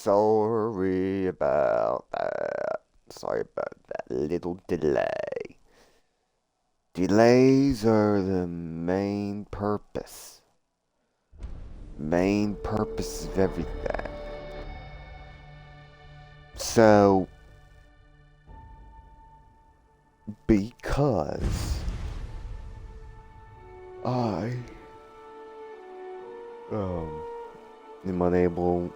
Sorry about that. Sorry about that little delay. Delays are the main purpose. Main purpose of everything. So, because I am unable,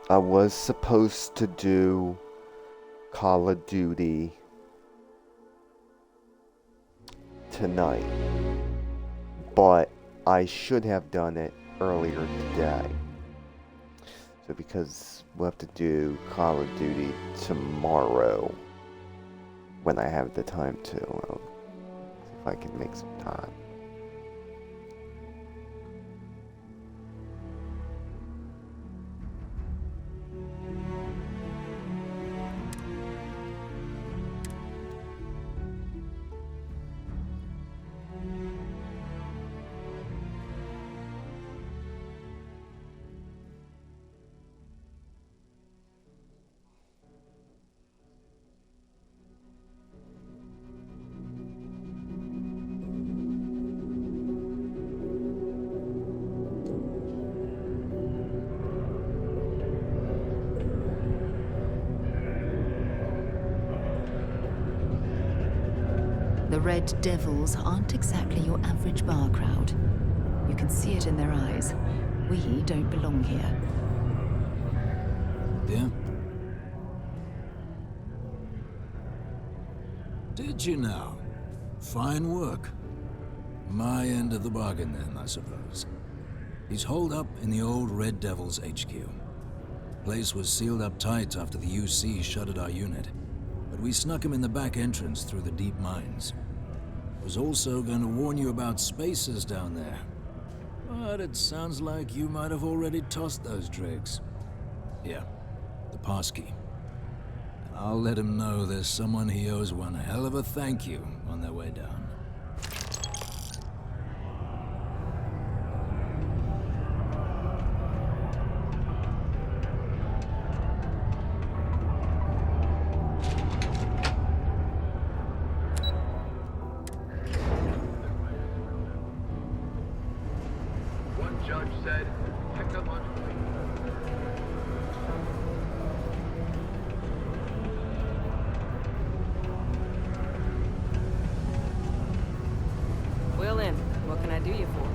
I was supposed to do Call of Duty tonight, but I should have done it earlier today. So because we'll have to do Call of Duty tomorrow when I have the time to, see if I can make some time. The Red Devils aren't exactly your average bar crowd. You can see it in their eyes. We don't belong here. Yeah? Did you now? Fine work. My end of the bargain then, I suppose. He's holed up in the old Red Devils HQ. Place was sealed up tight after the UC shuttered our unit, but we snuck him in the back entrance through the deep mines. Was also going to warn you about spacers down there, but it sounds like you might have already tossed those tricks. Yeah, the passkey. And I'll let him know there's someone he owes one hell of a thank you on their way down. Judge said, technologically. Will in. What can I do you for?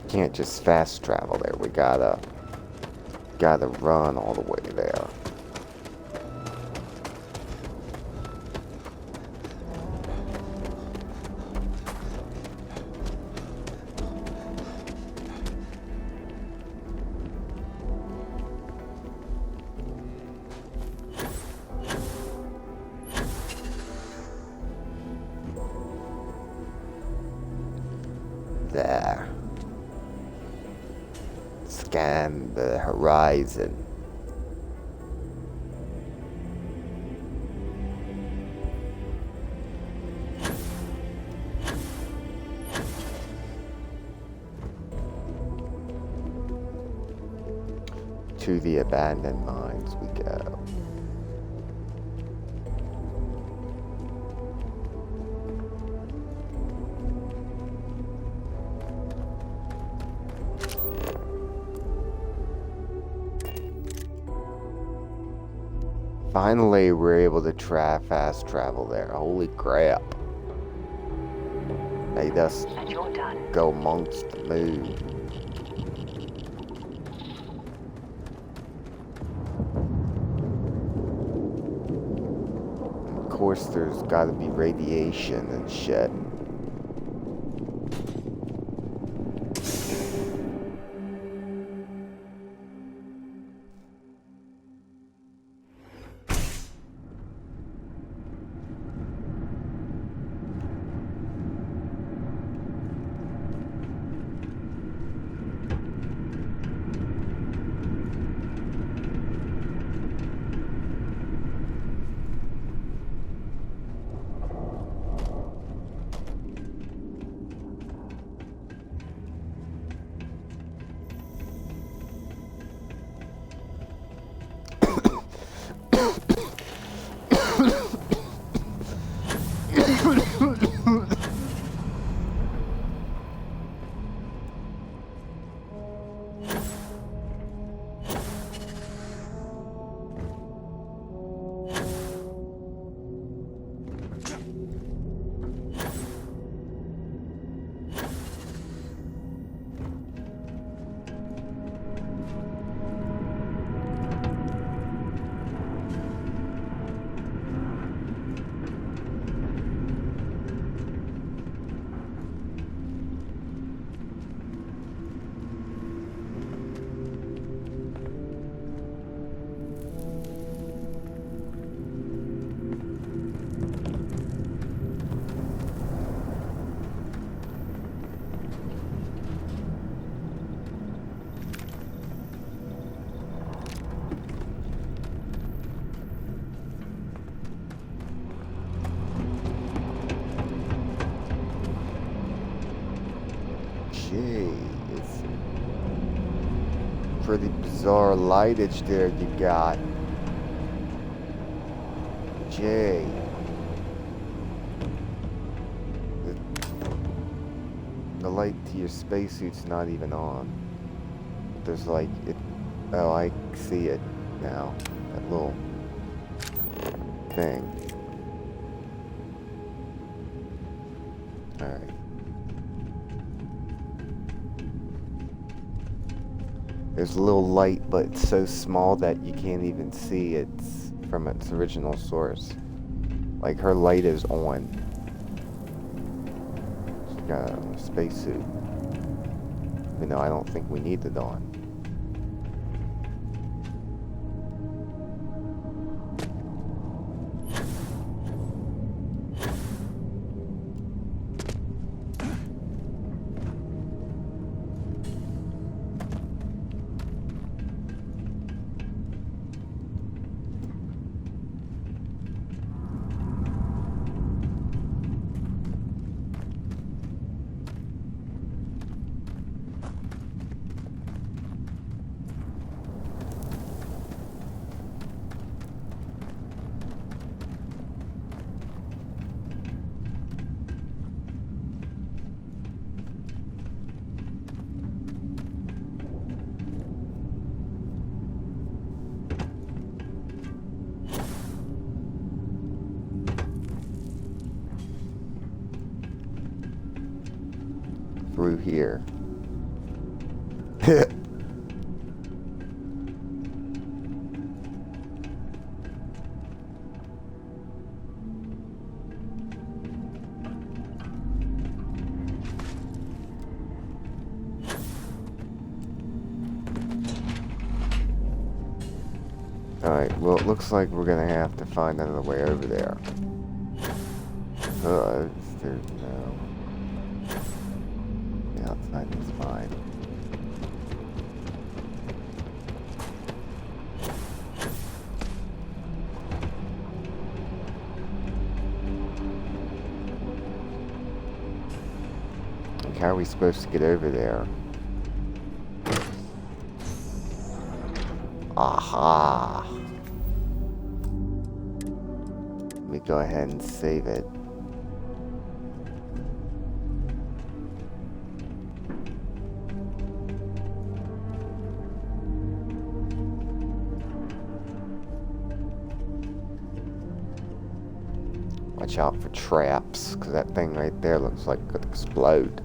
Can't just fast travel there. We gotta run all the way there. There. Scan the horizon. To the abandoned mines we go. Finally, we're able to fast travel there. Holy crap. Made us. And you're done. go amongst the moon. Of course, there's gotta be radiation and shit. It's pretty bizarre lightage there you got. Jay. The light to your spacesuit's not even on. There's like it. Oh, I see it now. That little thing. Alright. There's a little light, but it's so small that you can't even see it's from its original source. Like, her light is on. She's got a spacesuit. Even though I don't think we need it on. Through here. Alright, well it looks like we're gonna have to find another way over there. There's no... The outside is fine. Like, how are we supposed to get over there? Aha! Let me go ahead and save it. Watch out for traps, because that thing right there looks like it could explode.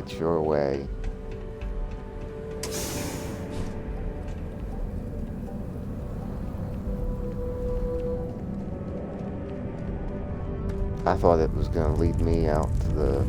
fight your way. I thought it was going to lead me out to the...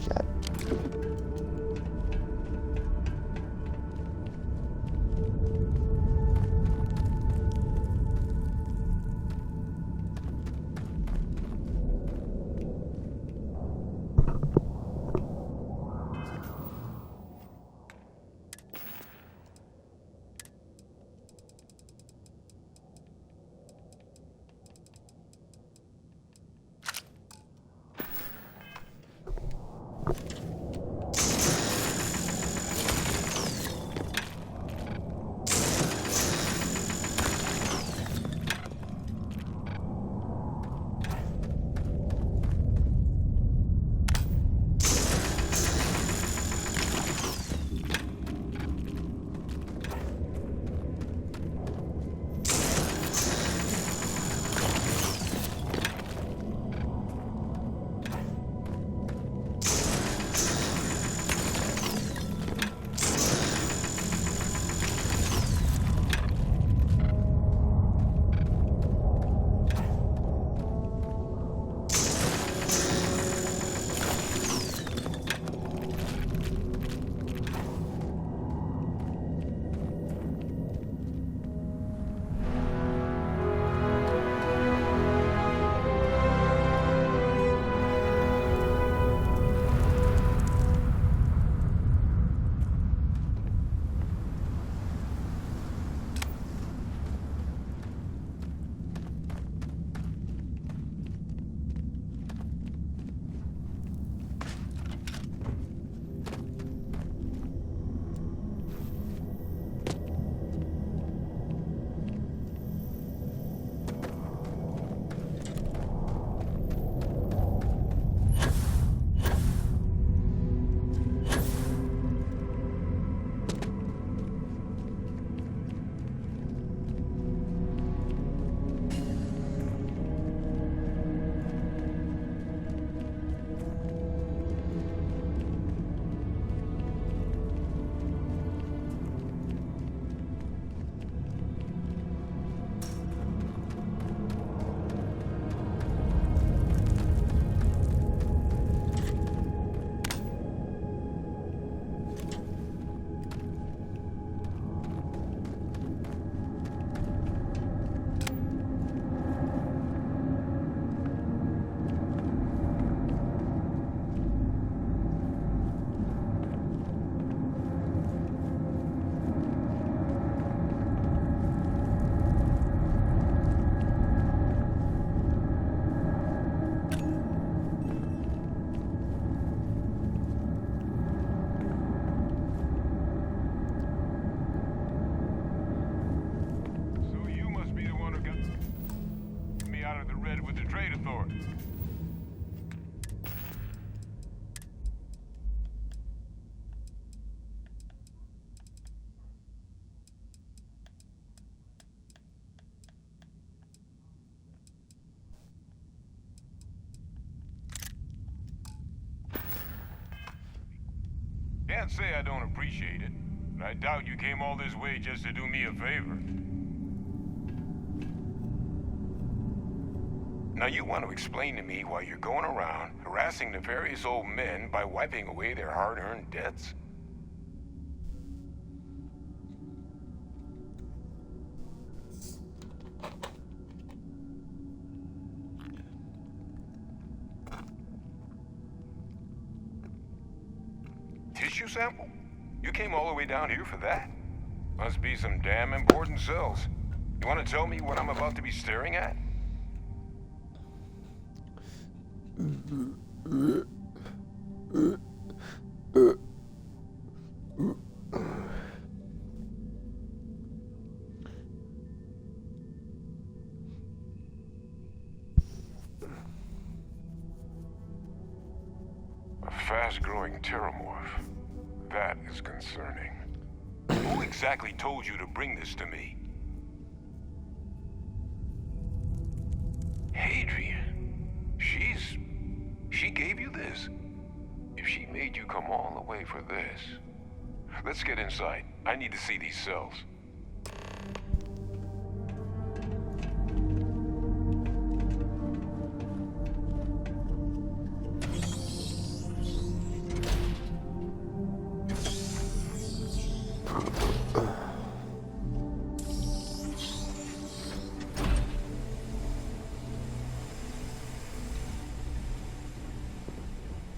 Shit. Can't say I don't appreciate it, but I doubt you came all this way just to do me a favor. Now you want to explain to me why you're going around harassing nefarious old men by wiping away their hard-earned debts? Tissue sample? You came all the way down here for that? Must be some damn important cells. You want to tell me what I'm about to be staring at? fast-growing terramorph. That is concerning. Who exactly told you to bring this to me? Hadrian. She gave you this? If she made you come all the way for this... Let's get inside. I need to see these cells.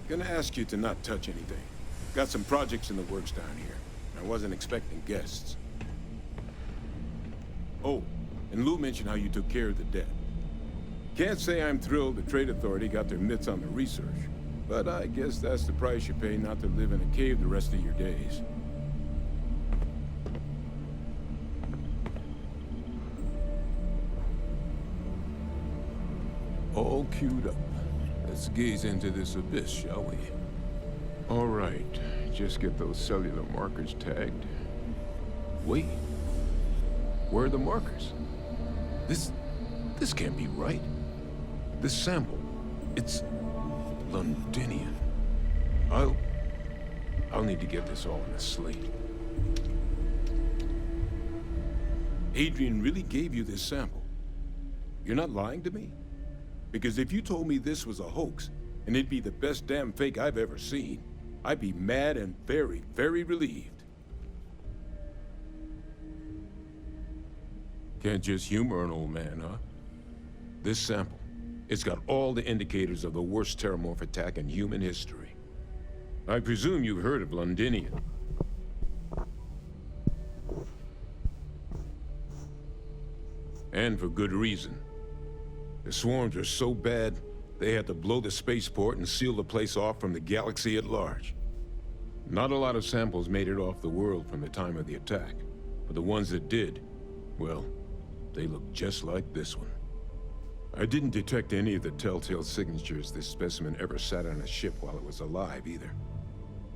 Gonna ask you to not touch anything. Got some projects in the works down here. I wasn't expecting guests. Oh, and Lou mentioned how you took care of the dead. Can't say I'm thrilled the Trade Authority got their mitts on the research, but I guess that's the price you pay not to live in a cave the rest of your days. All queued up. Let's gaze into this abyss, shall we? All right, just get those cellular markers tagged. Wait, where are the markers? This can't be right. This sample, it's Londinian. I'll need to get this all in a slate. Adrian really gave you this sample. You're not lying to me? Because if you told me this was a hoax, and it'd be the best damn fake I've ever seen, I'd be mad and very, very relieved. Can't just humor an old man, huh? This sample, it's got all the indicators of the worst terramorph attack in human history. I presume you've heard of Londinian. And for good reason. The swarms are so bad, they had to blow the spaceport and seal the place off from the galaxy at large. Not a lot of samples made it off the world from the time of the attack, but the ones that did, well, they look just like this one. I didn't detect any of the telltale signatures this specimen ever sat on a ship while it was alive, either.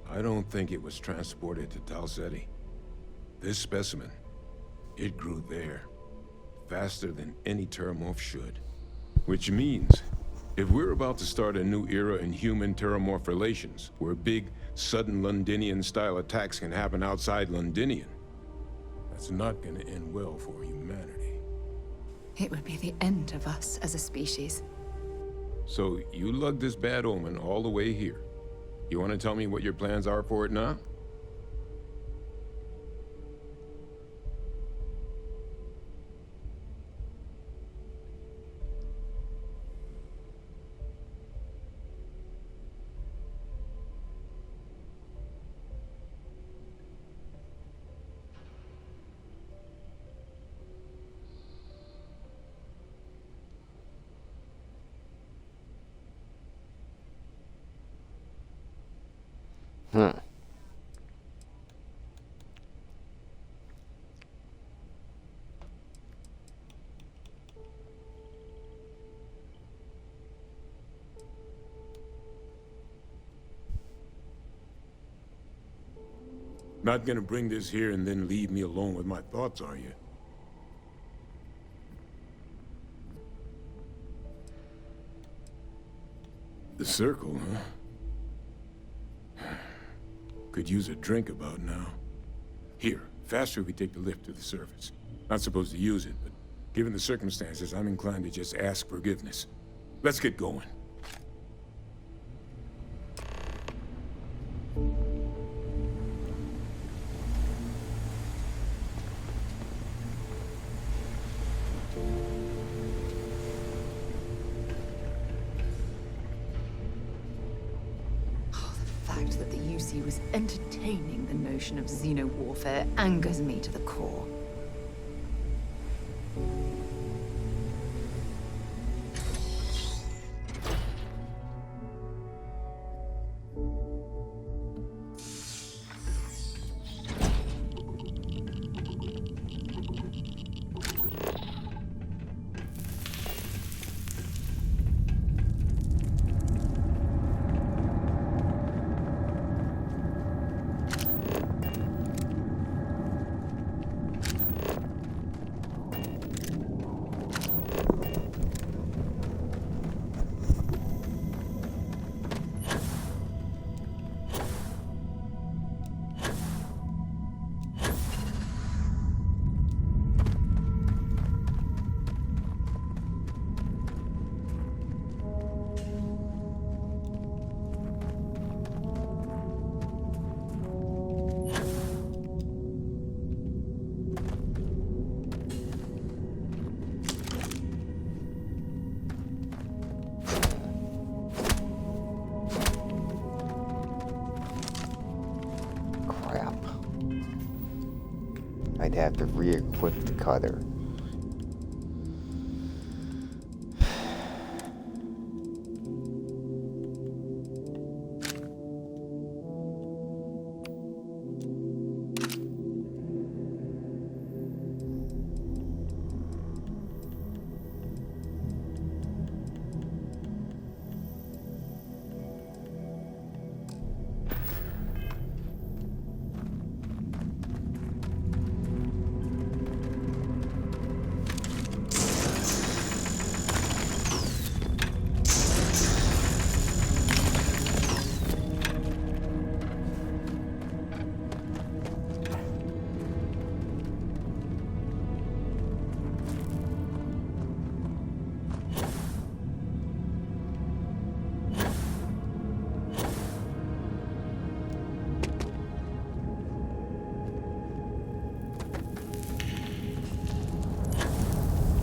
I don't think it was transported to Tal Ceti. This specimen, it grew there, faster than any terramorph should. Which means, if we're about to start a new era in human-terramorph relations, where big, sudden Londinian-style attacks can happen outside Londinian, that's not gonna end well for humanity. It would be the end of us as a species. So, you lugged this bad omen all the way here. You want to tell me what your plans are for it now? Not gonna bring this here and then leave me alone with my thoughts, are you? The circle, huh? Could use a drink about now. Here, faster if we take the lift to the surface. Not supposed to use it, but given the circumstances, I'm inclined to just ask forgiveness. Let's get going. That the UC was entertaining the notion of xeno-warfare angers me to the core. I'd have to re-equip the cutter.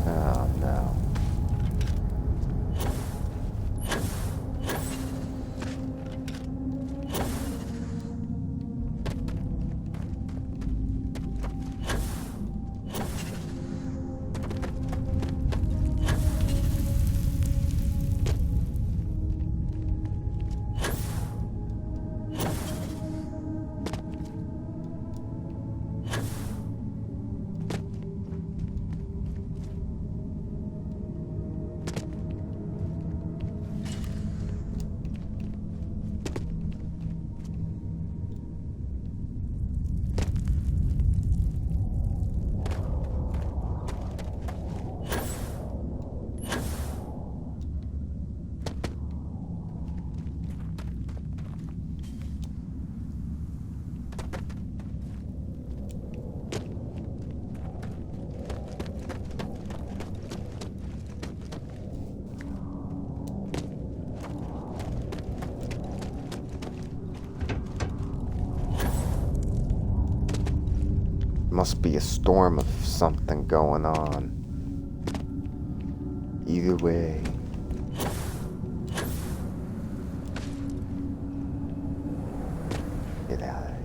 Oh no. Must be a storm of something going on. Either way. Get out of here.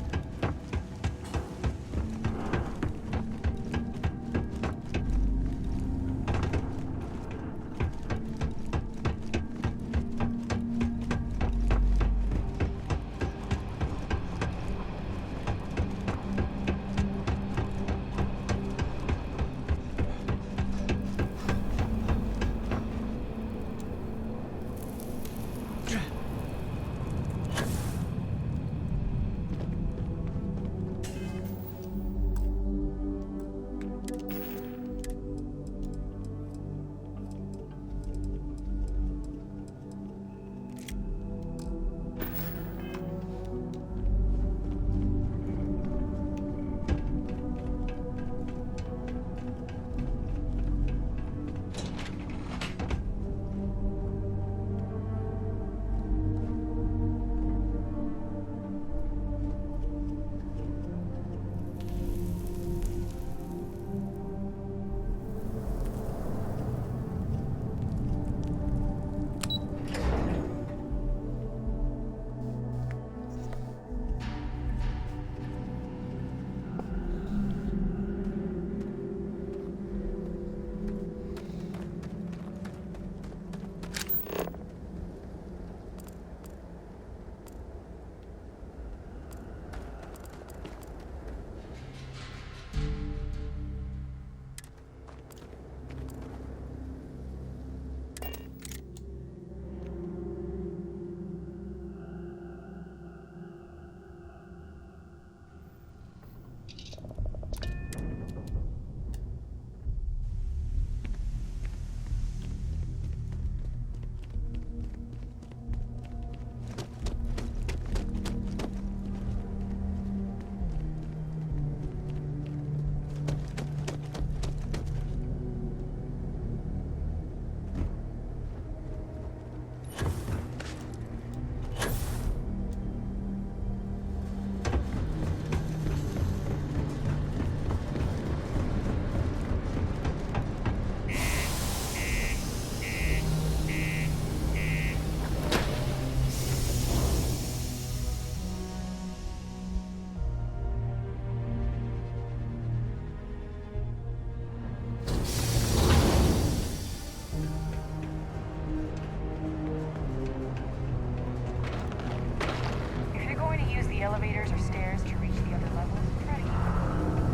the elevators or stairs to reach the other levels, try to keep them.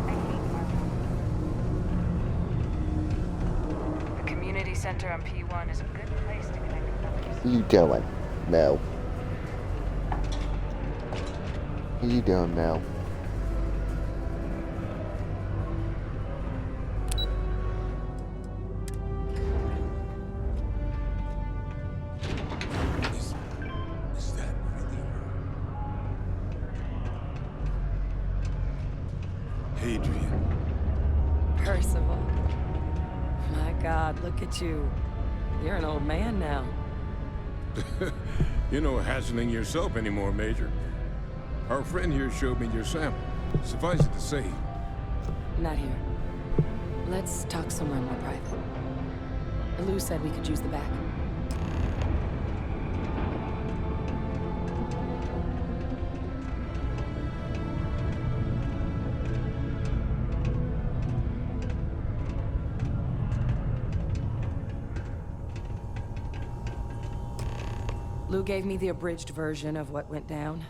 I hate parking. The community center on P1 is a good place to connect with others. What are you doing, Mel? What are you doing, Mel? Is that really her? Adrian. Percival. My God, look at you. You're an old man now. You're no hassling yourself anymore, Major. Our friend here showed me your sample. Suffice it to say, Not here. Let's talk somewhere more private. Lou said we could use the back. Lou gave me the abridged version of what went down.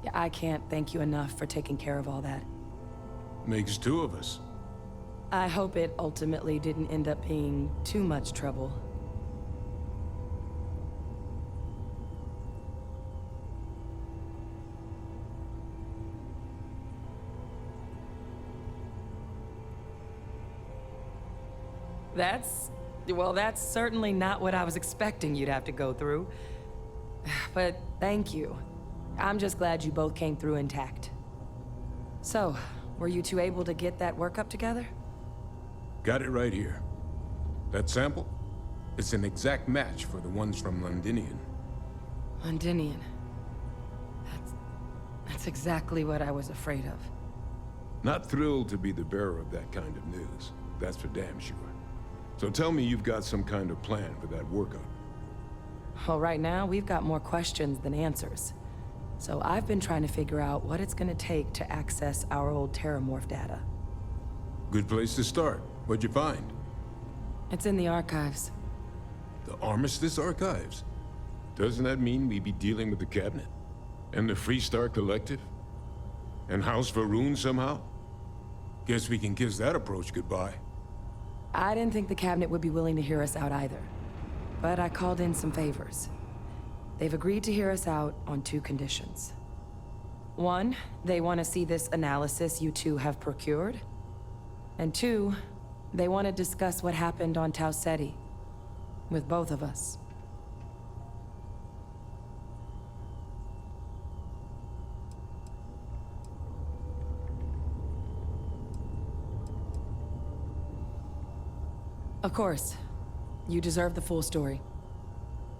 Yeah, I can't thank you enough for taking care of all that. makes two of us. I hope it ultimately didn't end up being too much trouble. That's certainly not what I was expecting you'd have to go through. But thank you. I'm just glad you both came through intact. So, were you two able to get that workup together? Got it right here. That sample? It's an exact match for the ones from Londinian. Londinian. That's exactly what I was afraid of. Not thrilled to be the bearer of that kind of news. That's for damn sure. So tell me you've got some kind of plan for that workup. Well, right now, we've got more questions than answers. So I've been trying to figure out what it's gonna take to access our old Terramorph data. Good place to start. What'd you find? It's in the archives. The Armistice Archives? Doesn't that mean we'd be dealing with the Cabinet? And the Freestar Collective? And House Varun somehow? Guess we can kiss that approach goodbye. I didn't think the Cabinet would be willing to hear us out either. But I called in some favors. They've agreed to hear us out on two conditions. One, they want to see this analysis you two have procured. And two, they want to discuss what happened on Tau Ceti. With both of us. Of course. You deserve the full story.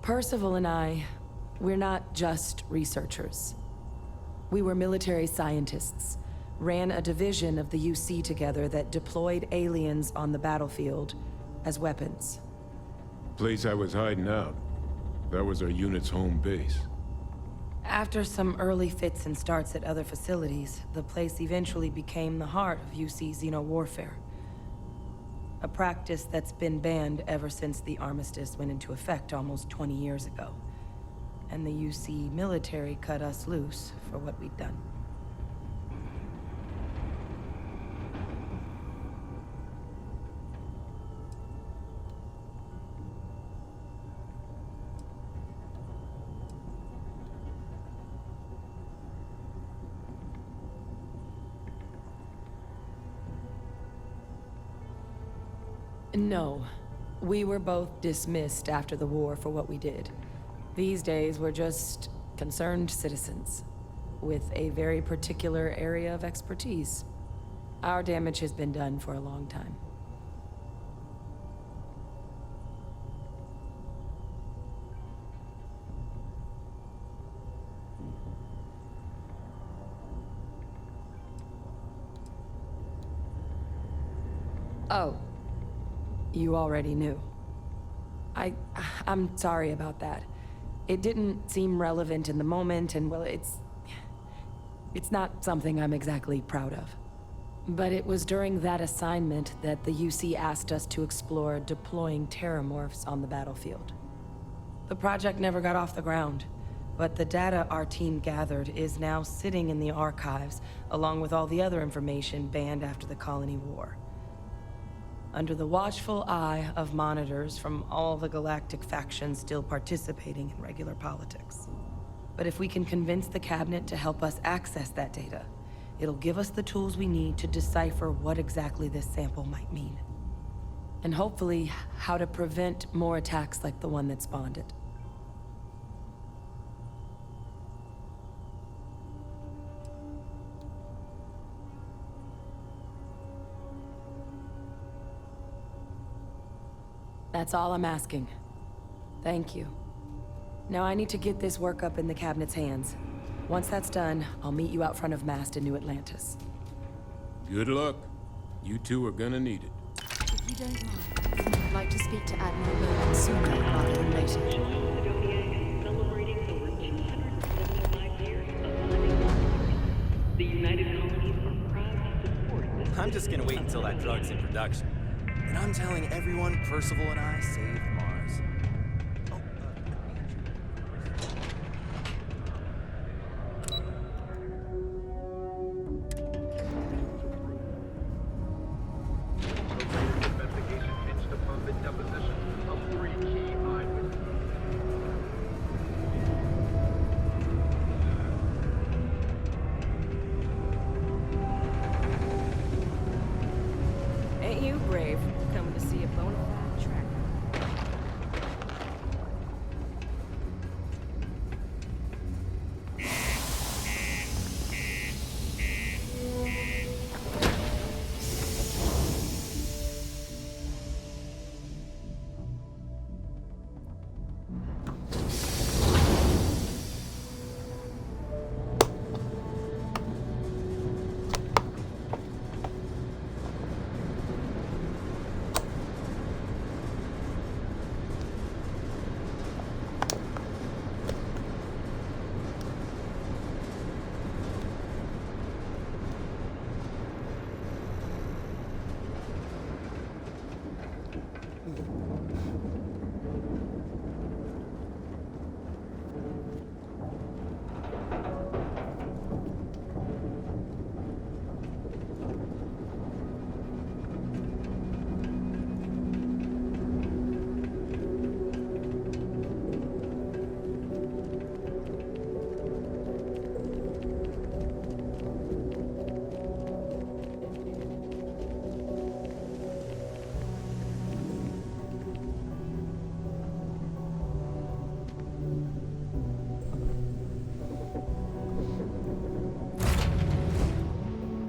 Percival and I, we're not just researchers. We were military scientists, ran a division of the UC together that deployed aliens on the battlefield as weapons. Place I was hiding out. That was our unit's home base. After some early fits and starts at other facilities, the place eventually became the heart of UC xeno-warfare. A practice that's been banned ever since the armistice went into effect almost 20 years ago. And the UC military cut us loose for what we'd done. No. We were both dismissed after the war for what we did. These days, we're just concerned citizens with a very particular area of expertise. Our damage has been done for a long time. Oh. You already knew. I'm sorry about that. It didn't seem relevant in the moment, and well, it's not something I'm exactly proud of. But it was during that assignment that the UC asked us to explore deploying terramorphs on the battlefield. The project never got off the ground, but the data our team gathered is now sitting in the archives, along with all the other information banned after the Colony War. Under the watchful eye of monitors from all the galactic factions still participating in regular politics. But if we can convince the Cabinet to help us access that data, it'll give us the tools we need to decipher what exactly this sample might mean. And hopefully, how to prevent more attacks like the one that spawned it. That's all I'm asking. Thank you. Now I need to get this work up in the Cabinet's hands. Once that's done, I'll meet you out front of Mast in New Atlantis. Good luck. You two are gonna need it. If you don't mind, I'd like to speak to Admiral Logan sooner rather than later. Celebrating over 275 years of living on Mars. The United Colonies are proud to support this. I'm just gonna wait until that drug's in production. And I'm telling everyone Percival and I saved Mars. Investigation hinged upon the deposition of 3 key eyewitnesses. Ain't you brave, coming to see a bona fide tracker?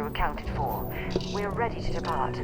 Accounted for. We're ready to depart.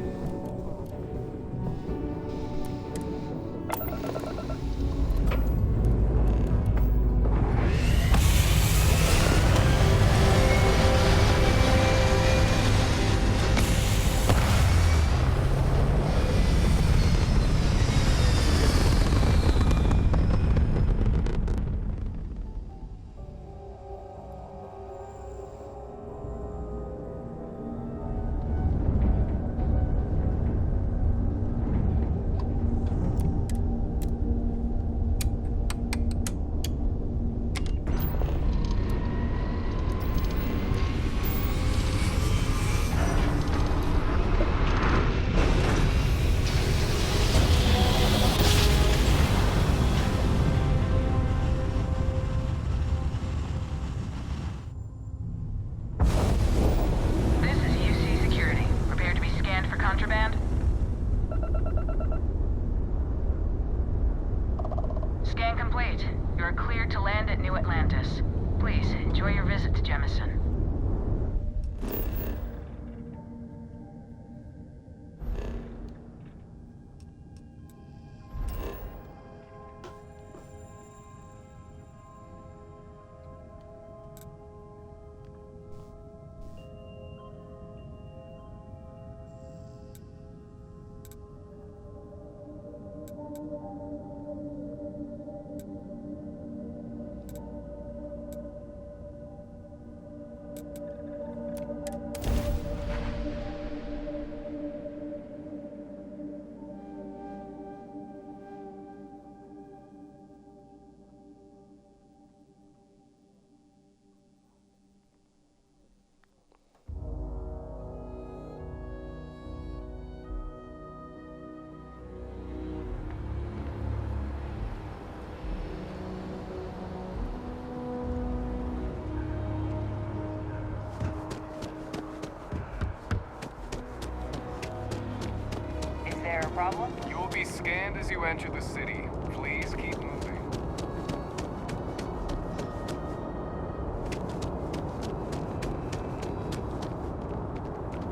problem? You'll be scanned as you enter the city. Please keep moving.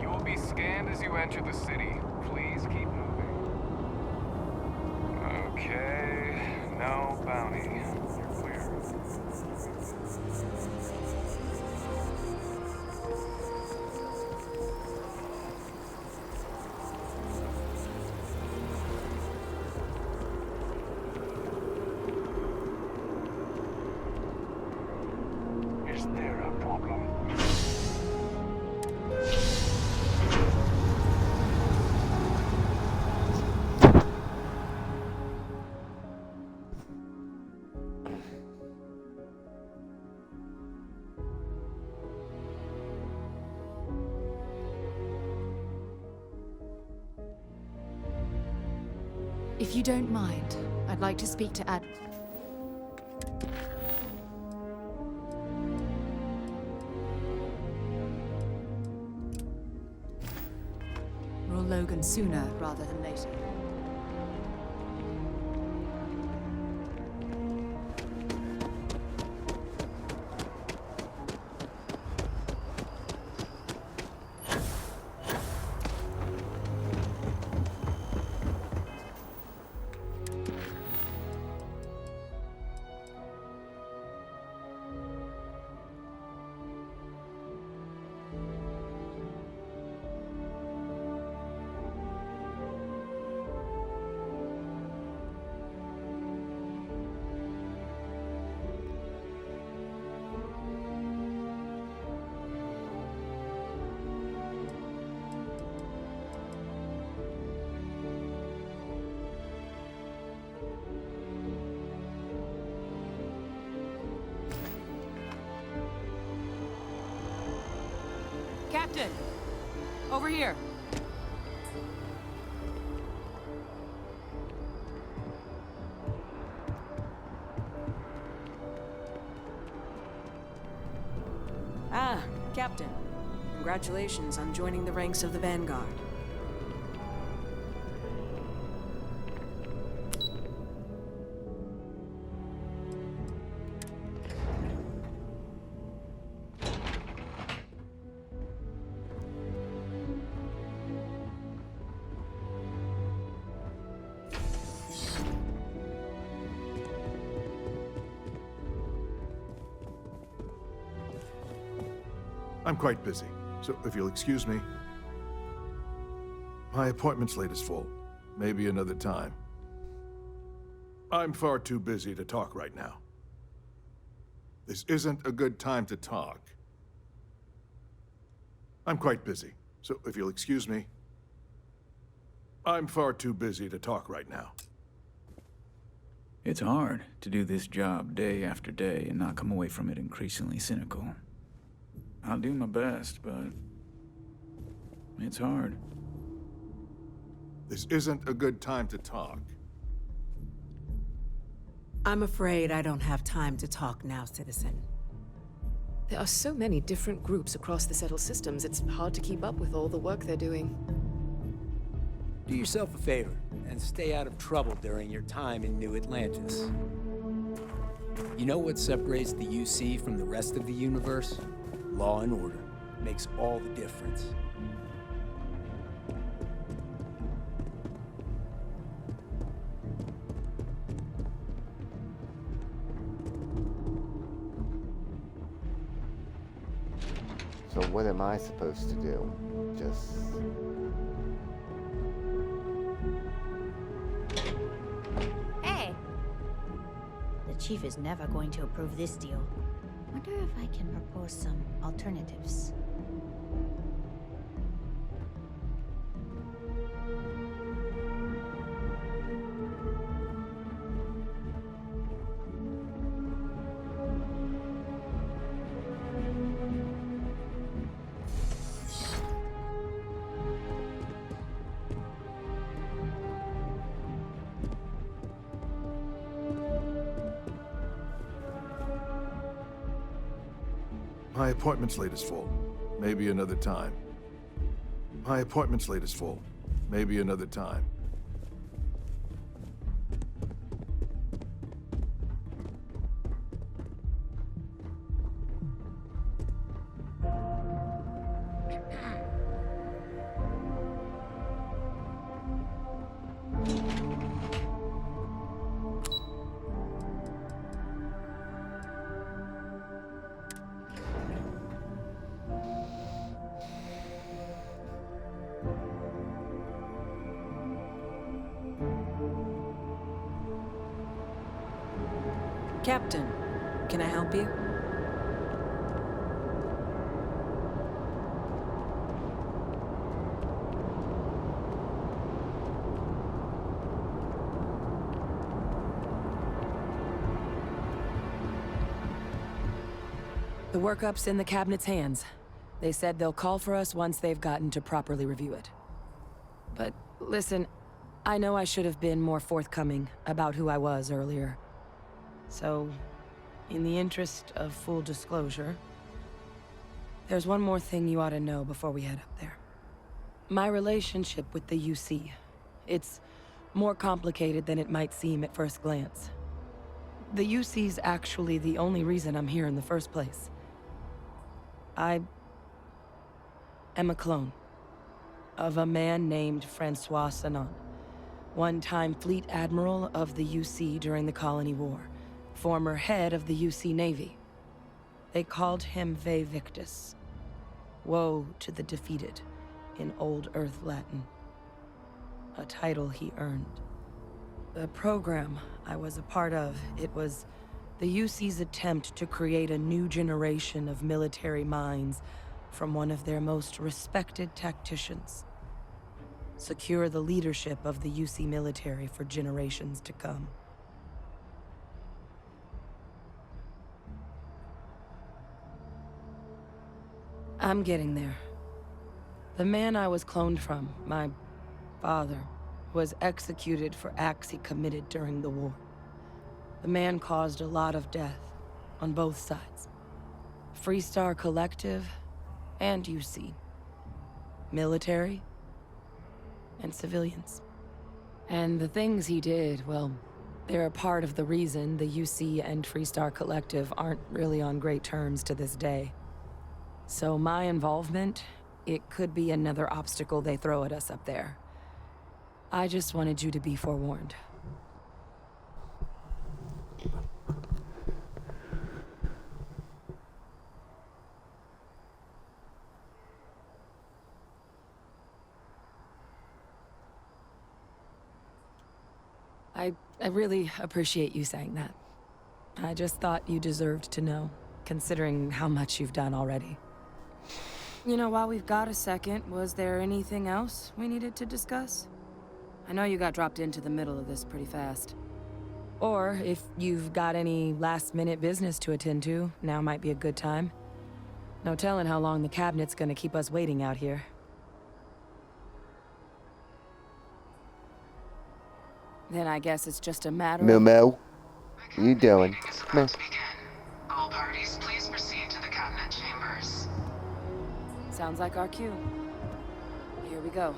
You'll be scanned as you enter the city. Please keep moving. Okay, no bounty. You're clear. Is there a problem? If you don't mind, I'd like to speak to Admiral Logan sooner rather than later. Captain! Over here! Ah, Captain. Congratulations on joining the ranks of the Vanguard. I'm quite busy, so if you'll excuse me. My appointment slate is full. Maybe another time. I'm far too busy to talk right now. This isn't a good time to talk. I'm quite busy, so if you'll excuse me. I'm far too busy to talk right now. It's hard to do this job day after day and not come away from it increasingly cynical. I'll do my best, but it's hard. This isn't a good time to talk. I'm afraid I don't have time to talk now, citizen. There are so many different groups across the settled systems, it's hard to keep up with all the work they're doing. Do yourself a favor and stay out of trouble during your time in New Atlantis. You know what separates the UC from the rest of the universe? Law and order makes all the difference. So what am I supposed to do? Just... Hey! The chief is never going to approve this deal. Wonder if I can propose some alternatives. My appointment slate is full. Maybe another time. My appointment slate is full. Maybe another time. Captain, can I help you? The workup's in the cabinet's hands. They said they'll call for us once they've gotten to properly review it. But listen, I know I should have been more forthcoming about who I was earlier. So, in the interest of full disclosure, there's one more thing you ought to know before we head up there. My relationship with the UC, it's more complicated than it might seem at first glance. The UC's actually the only reason I'm here in the first place. I am a clone of a man named Francois Sanon, one-time fleet admiral of the UC during the Colony War, former head of the UC Navy. They called him Ve Victus, woe to the defeated, in Old Earth Latin, a title he earned. The program I was a part of, it was the UC's attempt to create a new generation of military minds from one of their most respected tacticians. Secure the leadership of the UC military for generations to come. I'm getting there. The man I was cloned from, my father, was executed for acts he committed during the war. The man caused a lot of death, on both sides. Freestar Collective and UC. Military and civilians. And the things he did, well, they're a part of the reason the UC and Freestar Collective aren't really on great terms to this day. So my involvement, it could be another obstacle they throw at us up there. I just wanted you to be forewarned. I really appreciate you saying that. I just thought you deserved to know, considering how much you've done already. You know, while we've got a second, was there anything else we needed to discuss? I know you got dropped into the middle of this pretty fast. Or, if you've got any last-minute business to attend to, now might be a good time. No telling how long the cabinet's gonna keep us waiting out here. Then I guess it's just a matter of... Momo, what you doing? Come here. All parties, please proceed to the cabinet chambers. Sounds like our cue. Here we go.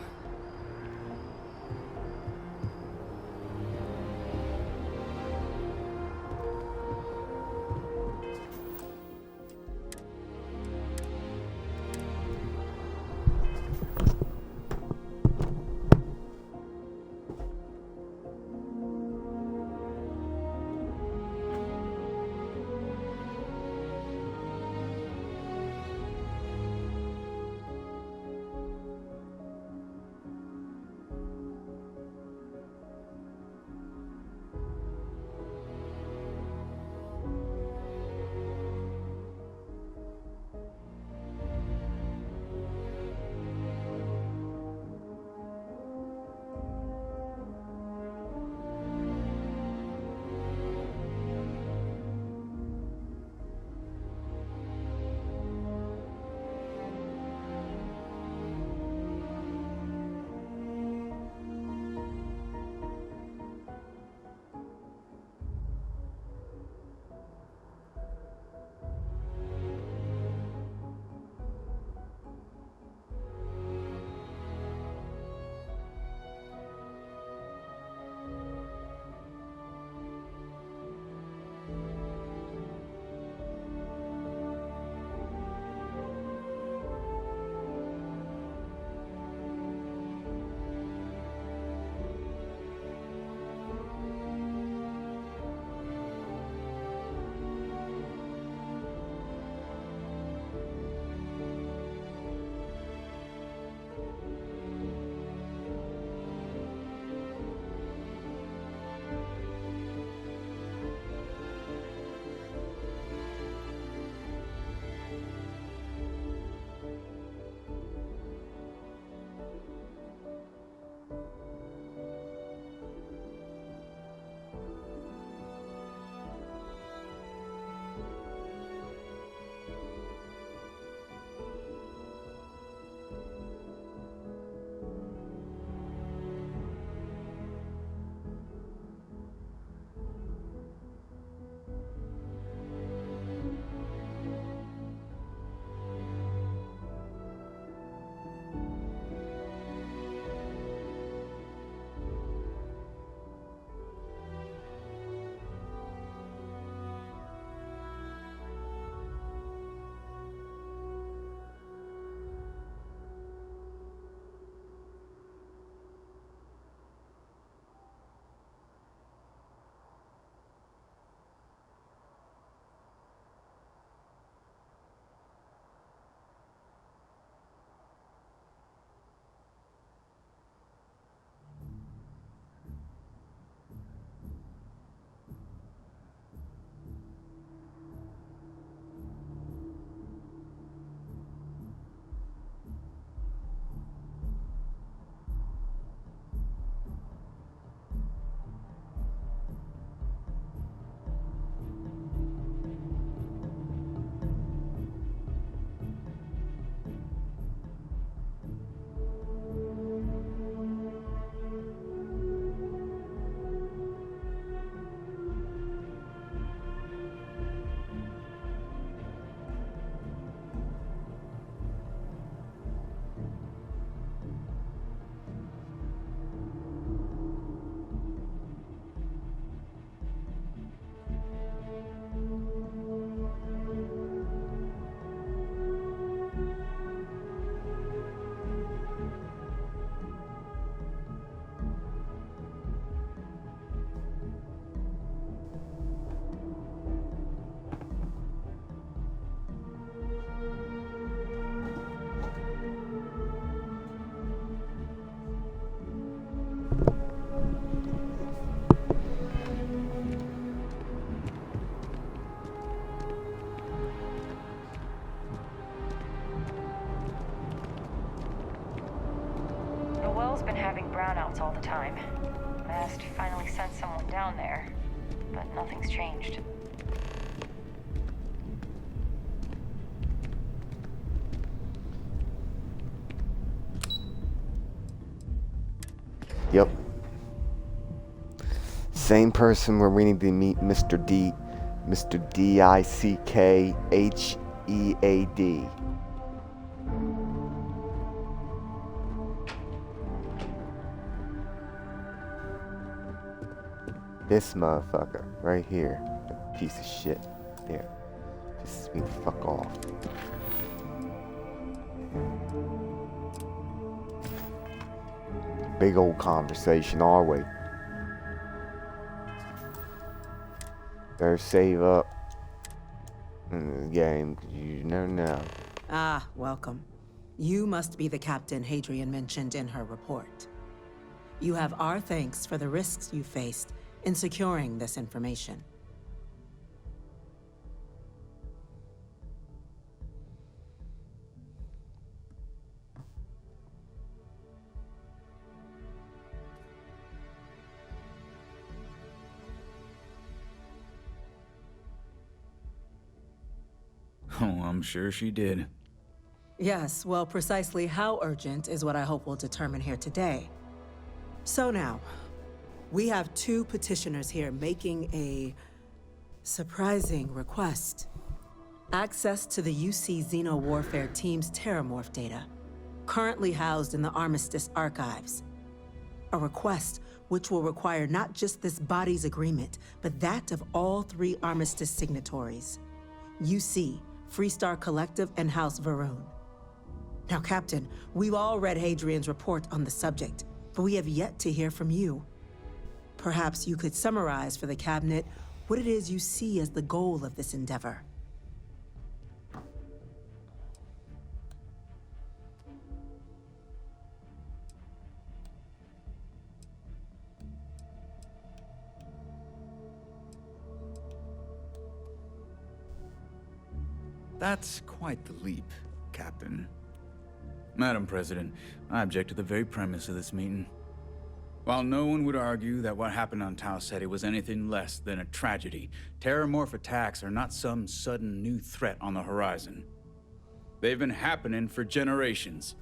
Devil's been having brownouts all the time. Mast finally sent someone down there, but nothing's changed. Yep. Same person where we need to meet Mr. Dickhead. This motherfucker right here. Piece of shit. There. Just me the fuck off. Big old conversation, are we? Better save up in the game, 'cause you never know. Ah, welcome. You must be the captain Hadrian mentioned in her report. You have our thanks for the risks you faced in securing this information. Oh, I'm sure she did. Yes, well, precisely how urgent is what I hope we'll determine here today. So now, we have two petitioners here making a surprising request. Access to the UC Xeno Warfare Team's Terramorph data, currently housed in the Armistice archives. A request which will require not just this body's agreement, but that of all three Armistice signatories. UC, Freestar Collective, and House Varun. Now, Captain, we've all read Hadrian's report on the subject, but we have yet to hear from you. Perhaps you could summarize for the Cabinet what it is you see as the goal of this endeavor. That's quite the leap, Captain. Madam President, I object to the very premise of this meeting. While no one would argue that what happened on Tau Ceti was anything less than a tragedy, Terramorph attacks are not some sudden new threat on the horizon. They've been happening for generations.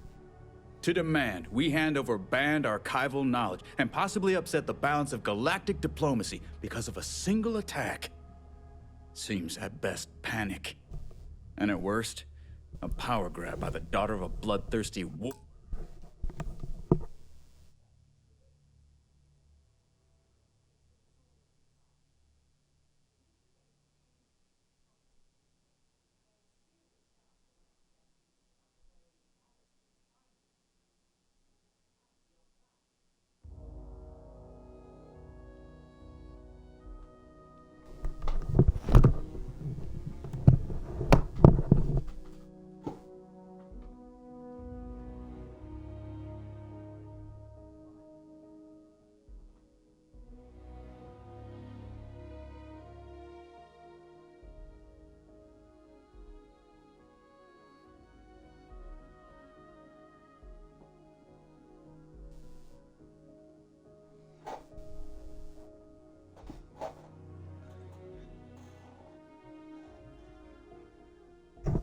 To demand we hand over banned archival knowledge and possibly upset the balance of galactic diplomacy because of a single attack seems at best panic. And at worst, a power grab by the daughter of a bloodthirsty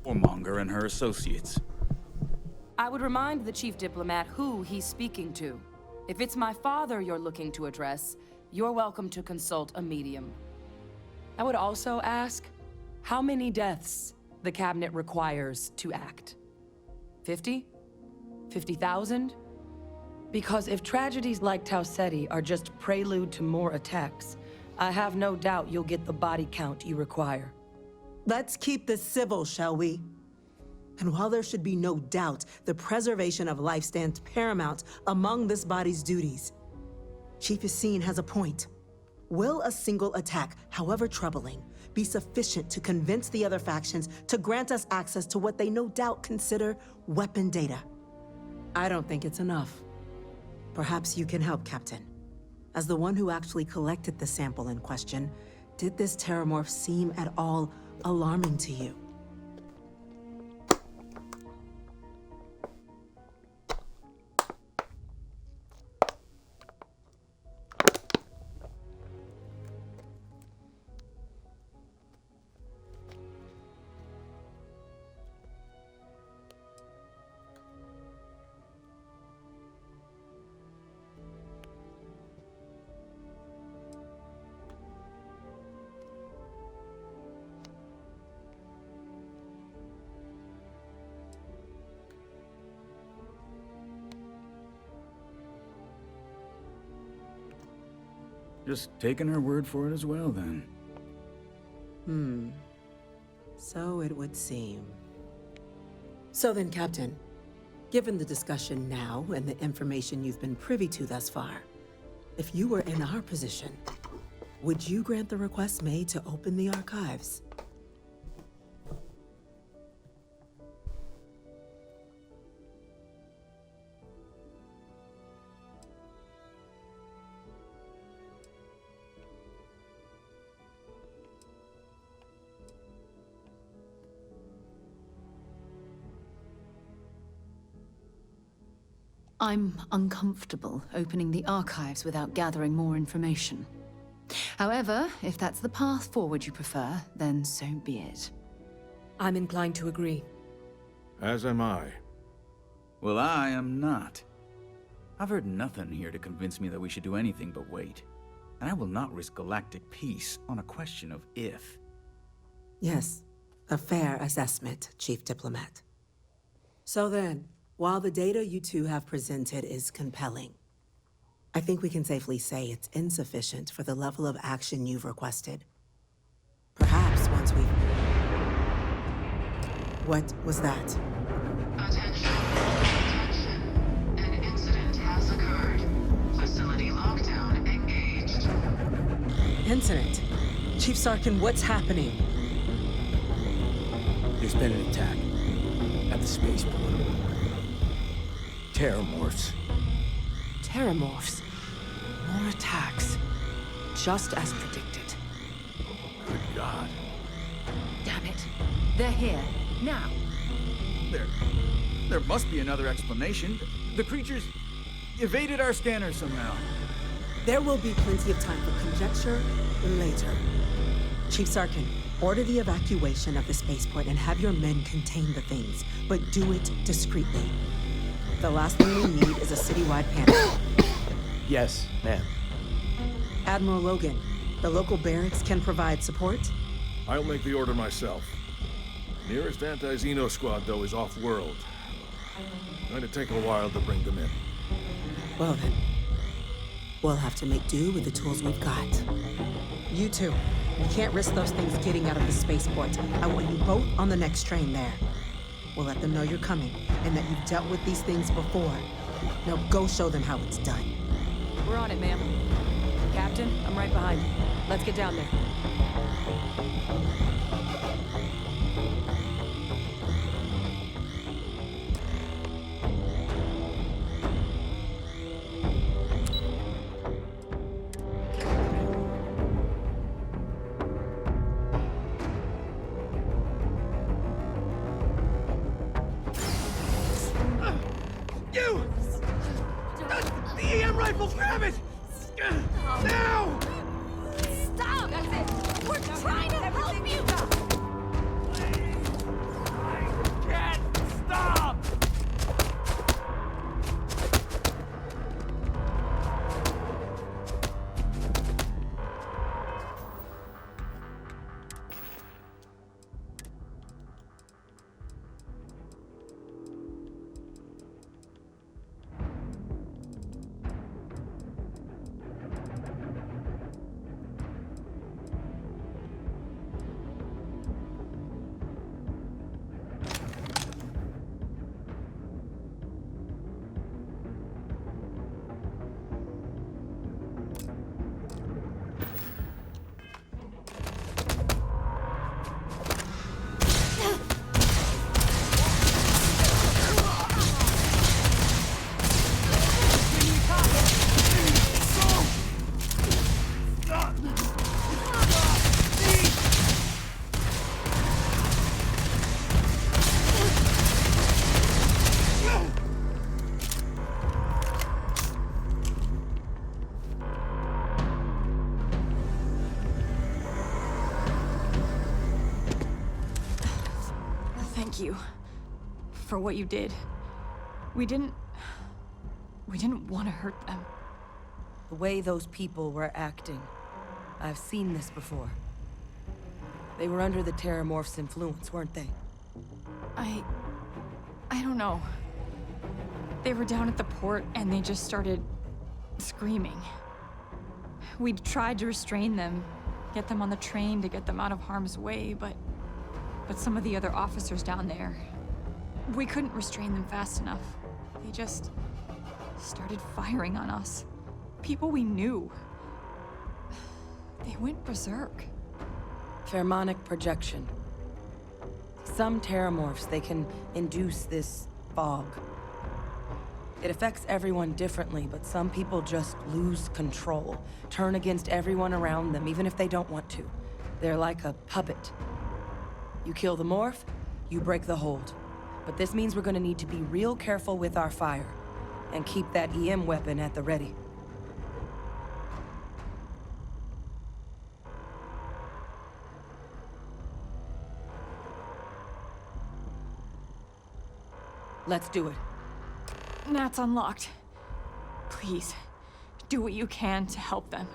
warmonger and her associates. I would remind the chief diplomat who he's speaking to. If it's my father you're looking to address, you're welcome to consult a medium. I would also ask how many deaths the Cabinet requires to act. 50? 50,000? Because if tragedies like Tau Ceti are just prelude to more attacks, I have no doubt you'll get the body count you require. Let's keep this civil, shall we? And while there should be no doubt the preservation of life stands paramount among this body's duties, Chief Yassine has a point. Will a single attack, however troubling, be sufficient to convince the other factions to grant us access to what they no doubt consider weapon data? I don't think it's enough. Perhaps you can help, Captain. As the one who actually collected the sample in question, did this Terramorph seem at all alarming to you? Just taking her word for it as well, then. So it would seem. So then, Captain, given the discussion now and the information you've been privy to thus far, if you were in our position, would you grant the request made to open the archives? I'm uncomfortable opening the archives without gathering more information. However, if that's the path forward you prefer, then so be it. I'm inclined to agree. As am I. Well, I am not. I've heard nothing here to convince me that we should do anything but wait. And I will not risk galactic peace on a question of if. Yes, a fair assessment, Chief Diplomat. So then, while the data you two have presented is compelling, I think we can safely say it's insufficient for the level of action you've requested. Perhaps once we've... What was that? Attention. Attention. An incident has occurred. Facility lockdown engaged. Incident? Chief Sarkin, what's happening? There's been an attack at the spaceport. Terramorphs. Terramorphs. More attacks. Just as predicted. Good God. Damn it. They're here. Now. There must be another explanation. The creatures evaded our scanner somehow. There will be plenty of time for conjecture later. Chief Sarkin, order the evacuation of the spaceport and have your men contain the things, but do it discreetly. The last thing we need is a citywide panic. Yes, ma'am. Admiral Logan, the local barracks can provide support? I'll make the order myself. Nearest anti-Xeno squad, though, is off-world. Going to take a while to bring them in. Well then, we'll have to make do with the tools we've got. You two, you can't risk those things getting out of the spaceport. I want you both on the next train there. We'll let them know you're coming, and that you've dealt with these things before. Now go show them how it's done. We're on it, ma'am. Captain, I'm right behind you. Let's get down there. Thank you for what you did. We didn't want to hurt them. The way those people were acting, I've seen this before. They were under the Terramorph's influence, weren't they? I don't know. They were down at the port and they just started screaming. We'd tried to restrain them, get them on the train to get them out of harm's way, but some of the other officers down there, we couldn't restrain them fast enough. They just started firing on us. People we knew. They went berserk. Pheromonic projection. Some terramorphs, they can induce this fog. It affects everyone differently, but some people just lose control, turn against everyone around them, even if they don't want to. They're like a puppet. You kill the morph, you break the hold. But this means we're gonna need to be real careful with our fire, and keep that EM weapon at the ready. Let's do it. Nat's unlocked. Please, do what you can to help them.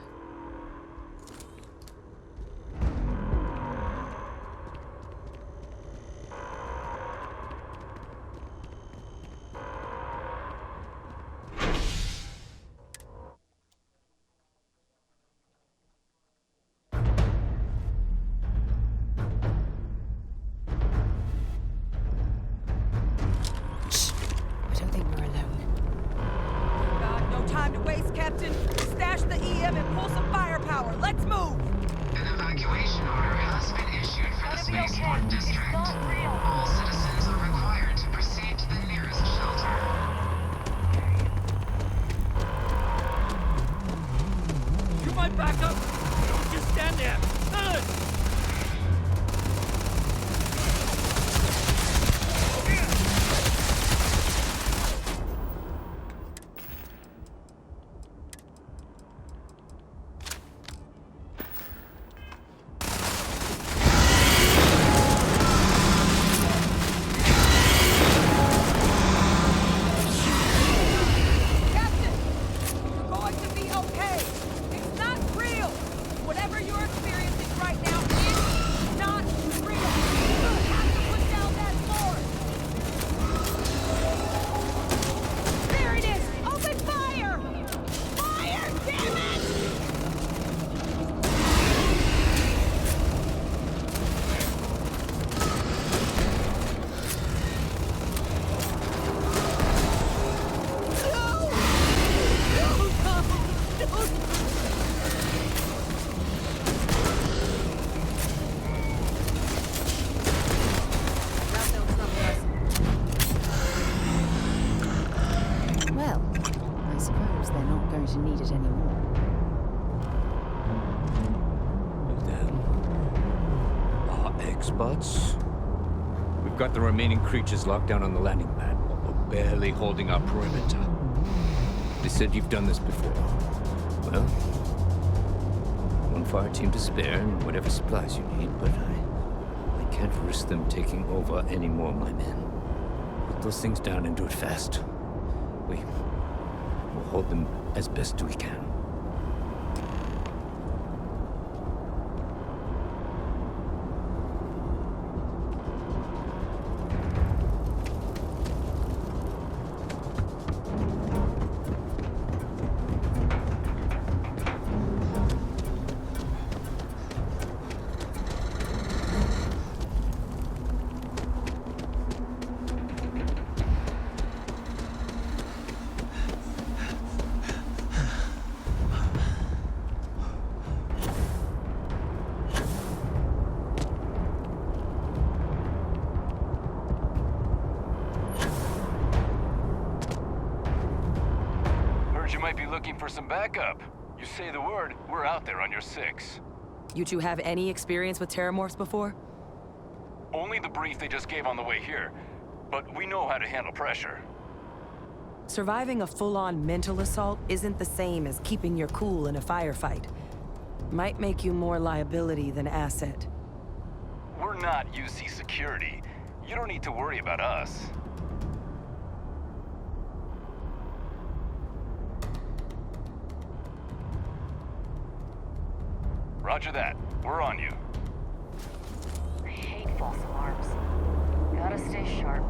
We've got the remaining creatures locked down on the landing pad. We're barely holding our perimeter. They said you've done this before. Well, one fire team to spare and whatever supplies you need, but I can't risk them taking over any more of my men. Put those things down and do it fast. We'll hold them as best we can. You might be looking for some backup. You say the word, we're out there on your 6. You two have any experience with terramorphs before? Only the brief they just gave on the way here, but we know how to handle pressure. Surviving a full-on mental assault isn't the same as keeping your cool in a firefight. Might make you more liability than asset. We're not UC security. You don't need to worry about us. Roger that. We're on you. I hate false alarms. Gotta stay sharp.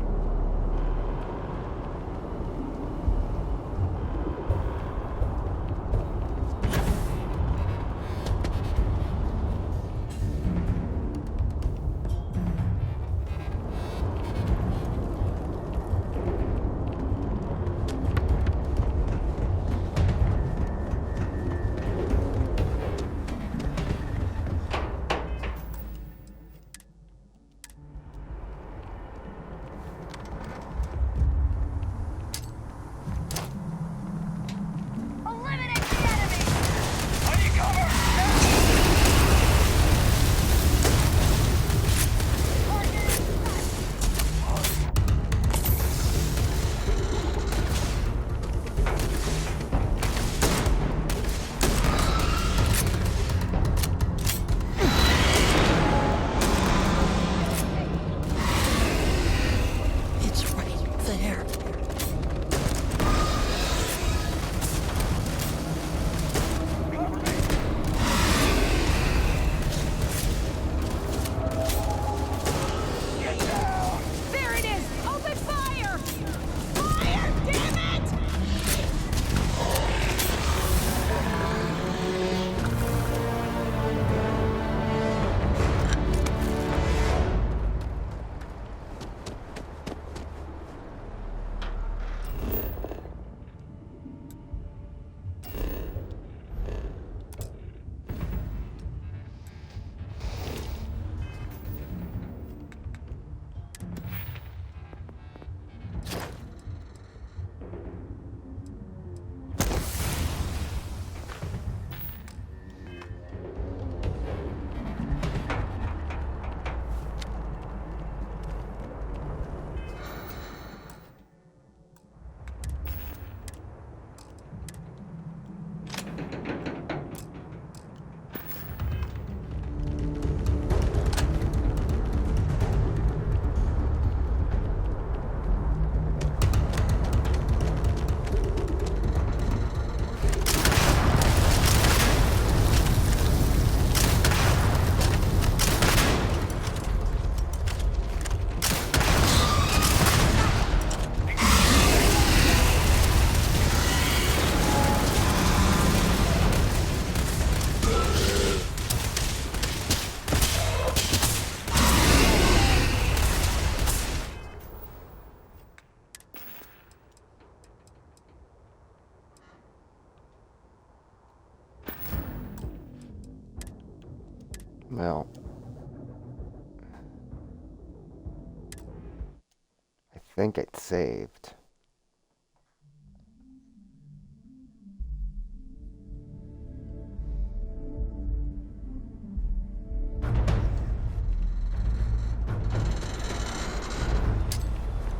Well, I think it saved.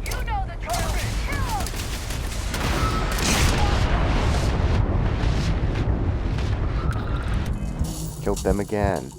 You know the drill! Kill 'em! Killed them again.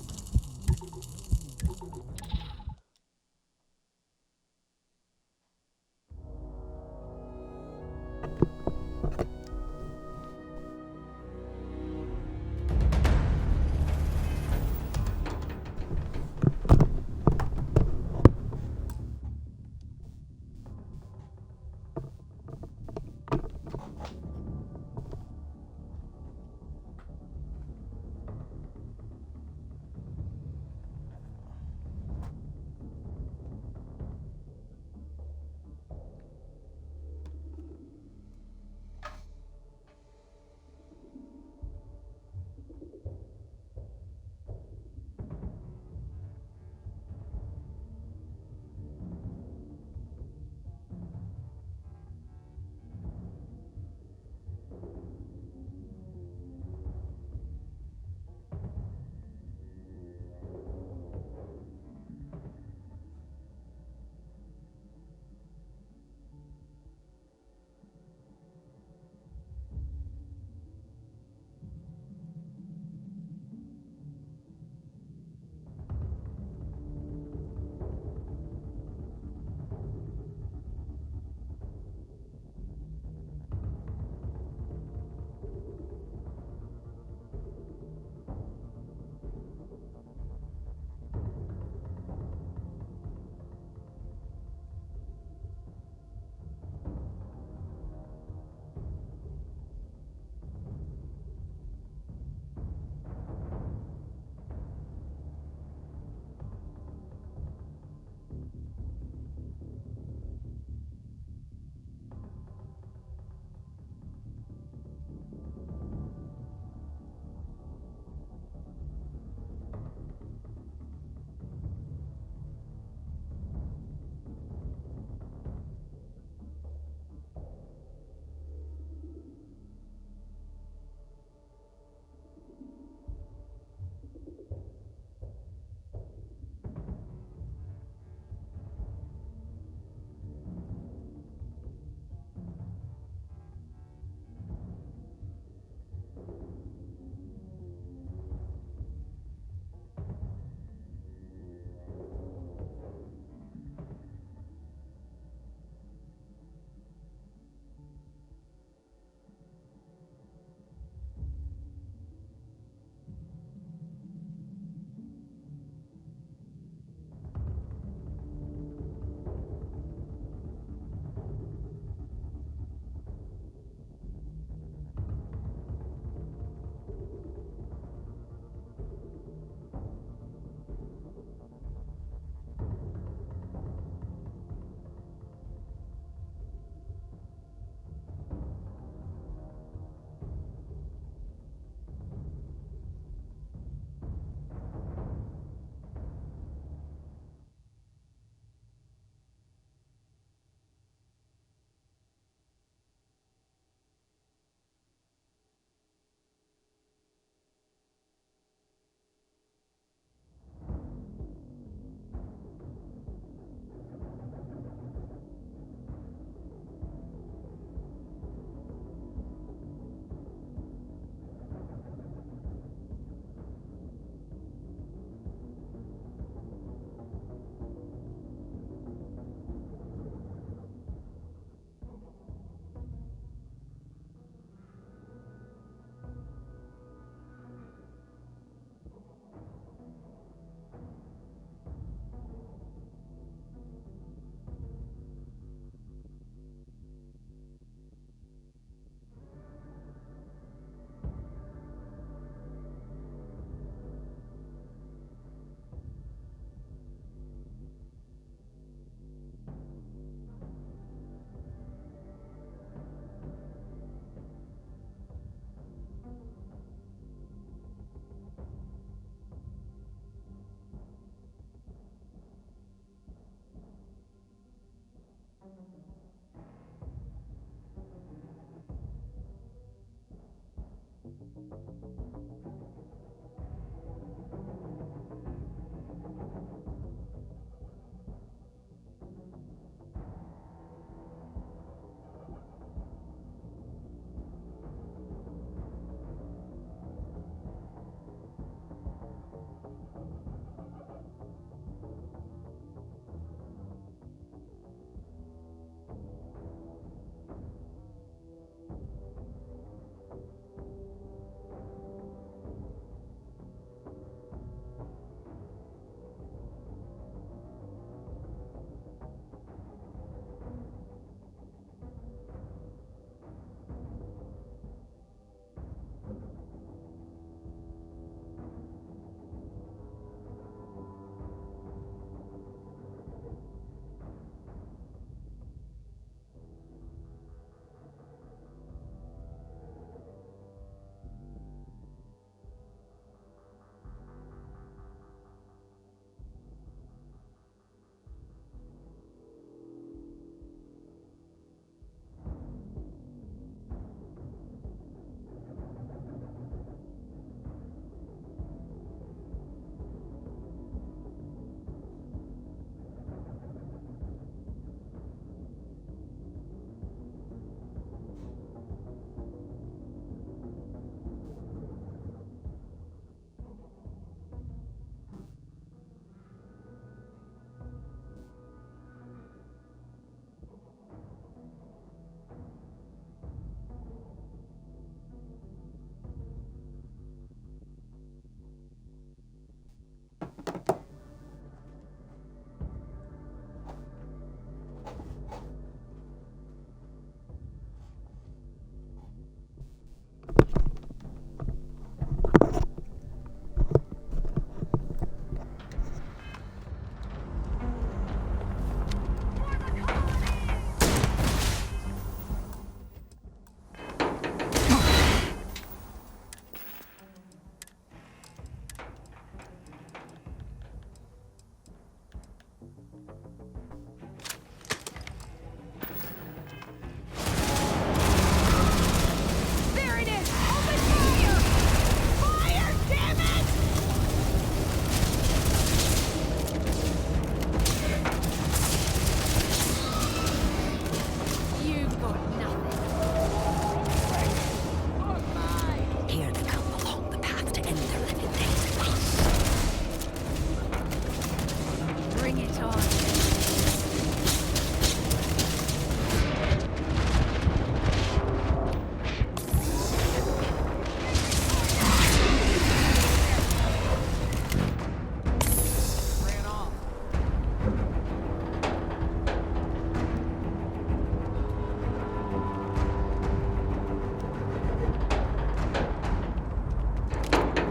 Bring it on.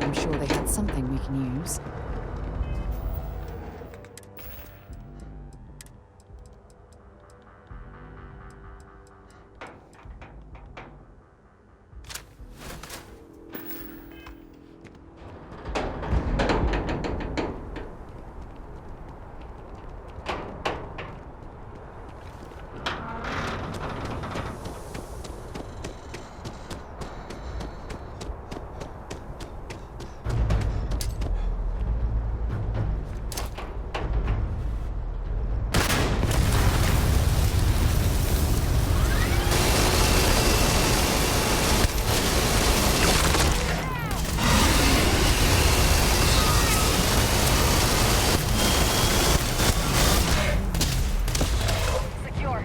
I'm sure they had something we can use. Secure.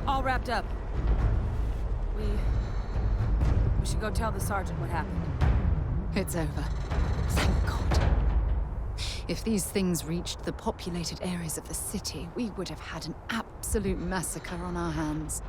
All wrapped up. We should go tell the sergeant what happened. It's over. Thank God. If these things reached the populated areas of the city, we would have had an absolute massacre on our hands.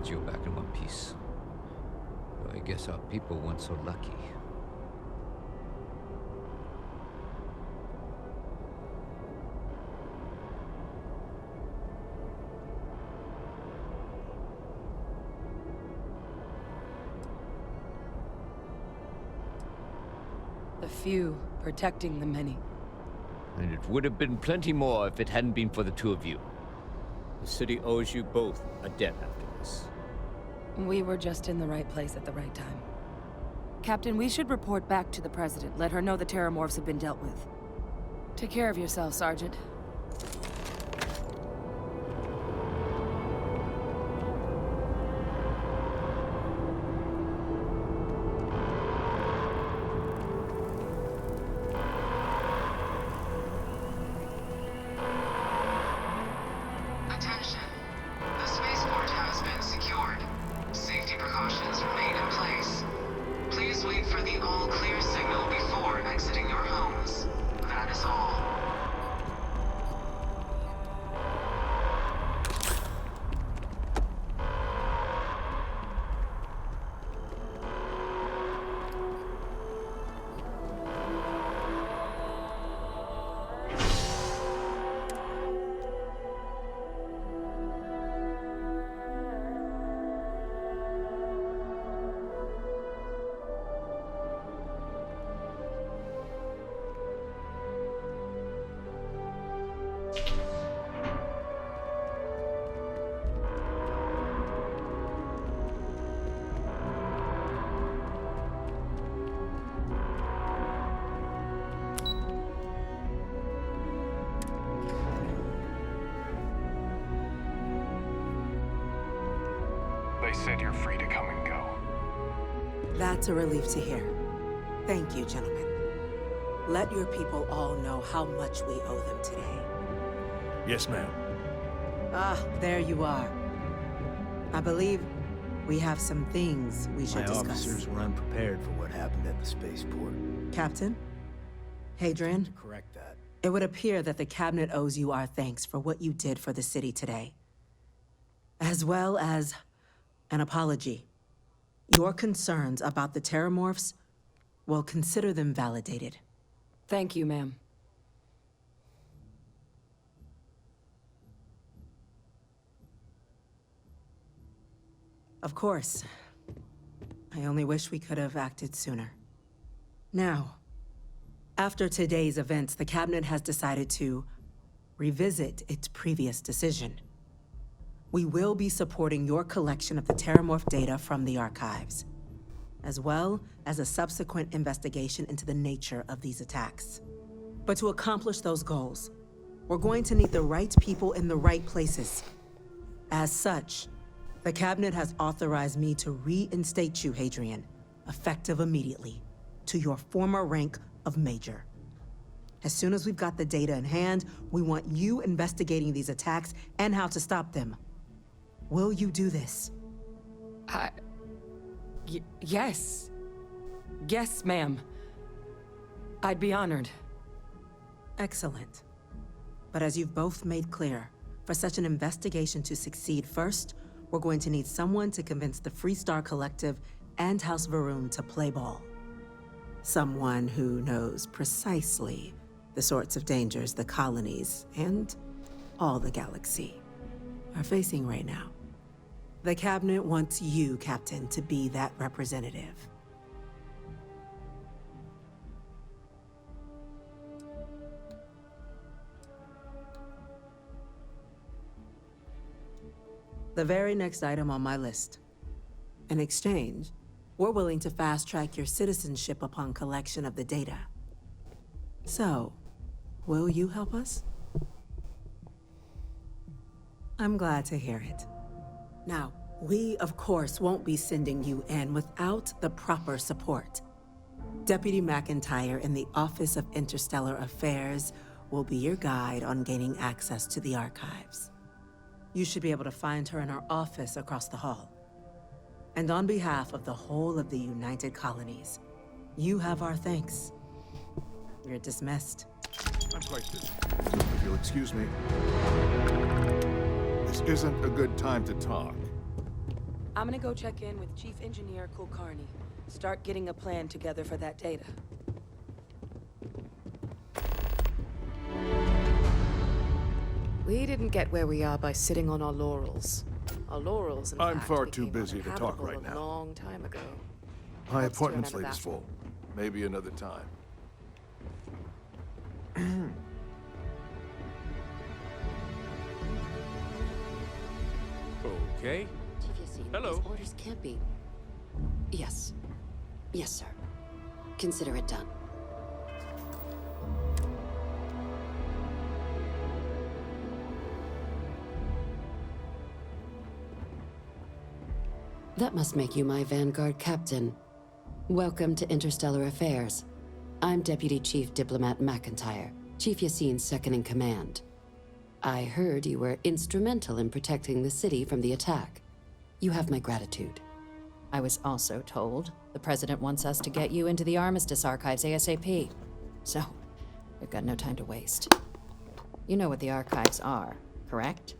You're back in one piece. Well, I guess our people weren't so lucky. The few protecting the many. And it would have been plenty more if it hadn't been for the two of you. The city owes you both a debt after this. We were just in the right place at the right time. Captain, we should report back to the President. Let her know the Terramorphs have been dealt with. Take care of yourself, Sergeant. Attention. The spaceport has been secured. Safety precautions remain in place. Please wait for the all-clear signal before exiting your homes. That is all. said you're free to come and go. That's a relief to hear. Thank you, gentlemen. Let your people all know how much we owe them today. Yes, ma'am. Ah, there you are. I believe we have some things we should My discuss. officers were unprepared for what happened at the spaceport. Captain? Hadrian? Correct that. It would appear that the Cabinet owes you our thanks for what you did for the city today. As well as an apology. Your concerns about the Terramorphs, well, consider them validated. Thank you, ma'am. Of course. I only wish we could have acted sooner. Now, after today's events, the Cabinet has decided to revisit its previous decision. We will be supporting your collection of the Terramorph data from the archives, as well as a subsequent investigation into the nature of these attacks. But to accomplish those goals, we're going to need the right people in the right places. As such, the Cabinet has authorized me to reinstate you, Hadrian, effective immediately, to your former rank of Major. As soon as we've got the data in hand, we want you investigating these attacks and how to stop them. Will you do this? Yes. Yes, ma'am. I'd be honored. Excellent. But as you've both made clear, for such an investigation to succeed first, we're going to need someone to convince the Freestar Collective and House Varun to play ball. Someone who knows precisely the sorts of dangers the colonies and all the galaxy are facing right now. The Cabinet wants you, Captain, to be that representative. The very next item on my list. In exchange, we're willing to fast-track your citizenship upon collection of the data. So, will you help us? I'm glad to hear it. Now, we, of course, won't be sending you in without the proper support. Deputy McIntyre in the Office of Interstellar Affairs will be your guide on gaining access to the archives. You should be able to find her in her office across the hall. And on behalf of the whole of the United Colonies, you have our thanks. You're dismissed. I'm quite busy. If you'll excuse me. This isn't a good time to talk. I'm gonna go check in with Chief Engineer Kulkarni. Start getting a plan together for that data. We didn't get where we are by sitting on our laurels. Our laurels, in I'm fact, far too became busy to talk right uninhabitable now. A long time ago. My Let's appointment turn out slate is of full. Maybe another time. Okay. Hello. These orders can't be. Yes. Yes, sir. Consider it done. That must make you my Vanguard captain. Welcome to Interstellar Affairs. I'm Deputy Chief Diplomat McIntyre, Chief Yassine's second-in-command. I heard you were instrumental in protecting the city from the attack. You have my gratitude. I was also told the President wants us to get you into the Armistice archives ASAP. So, we've got no time to waste. You know what the archives are, correct?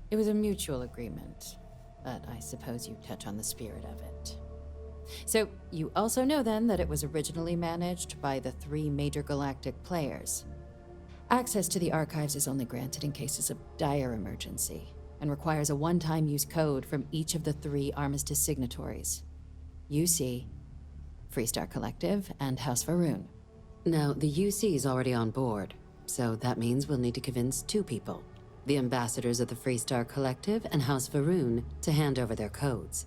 It was a mutual agreement, but I suppose you touch on the spirit of it. So, you also know then that it was originally managed by the 3 major galactic players. Access to the archives is only granted in cases of dire emergency, and requires a one-time use code from each of the 3 Armistice signatories. UC, Freestar Collective, and House Varun. Now, the UC is already on board, so that means we'll need to convince 2 people. The ambassadors of the Freestar Collective and House Varun to hand over their codes.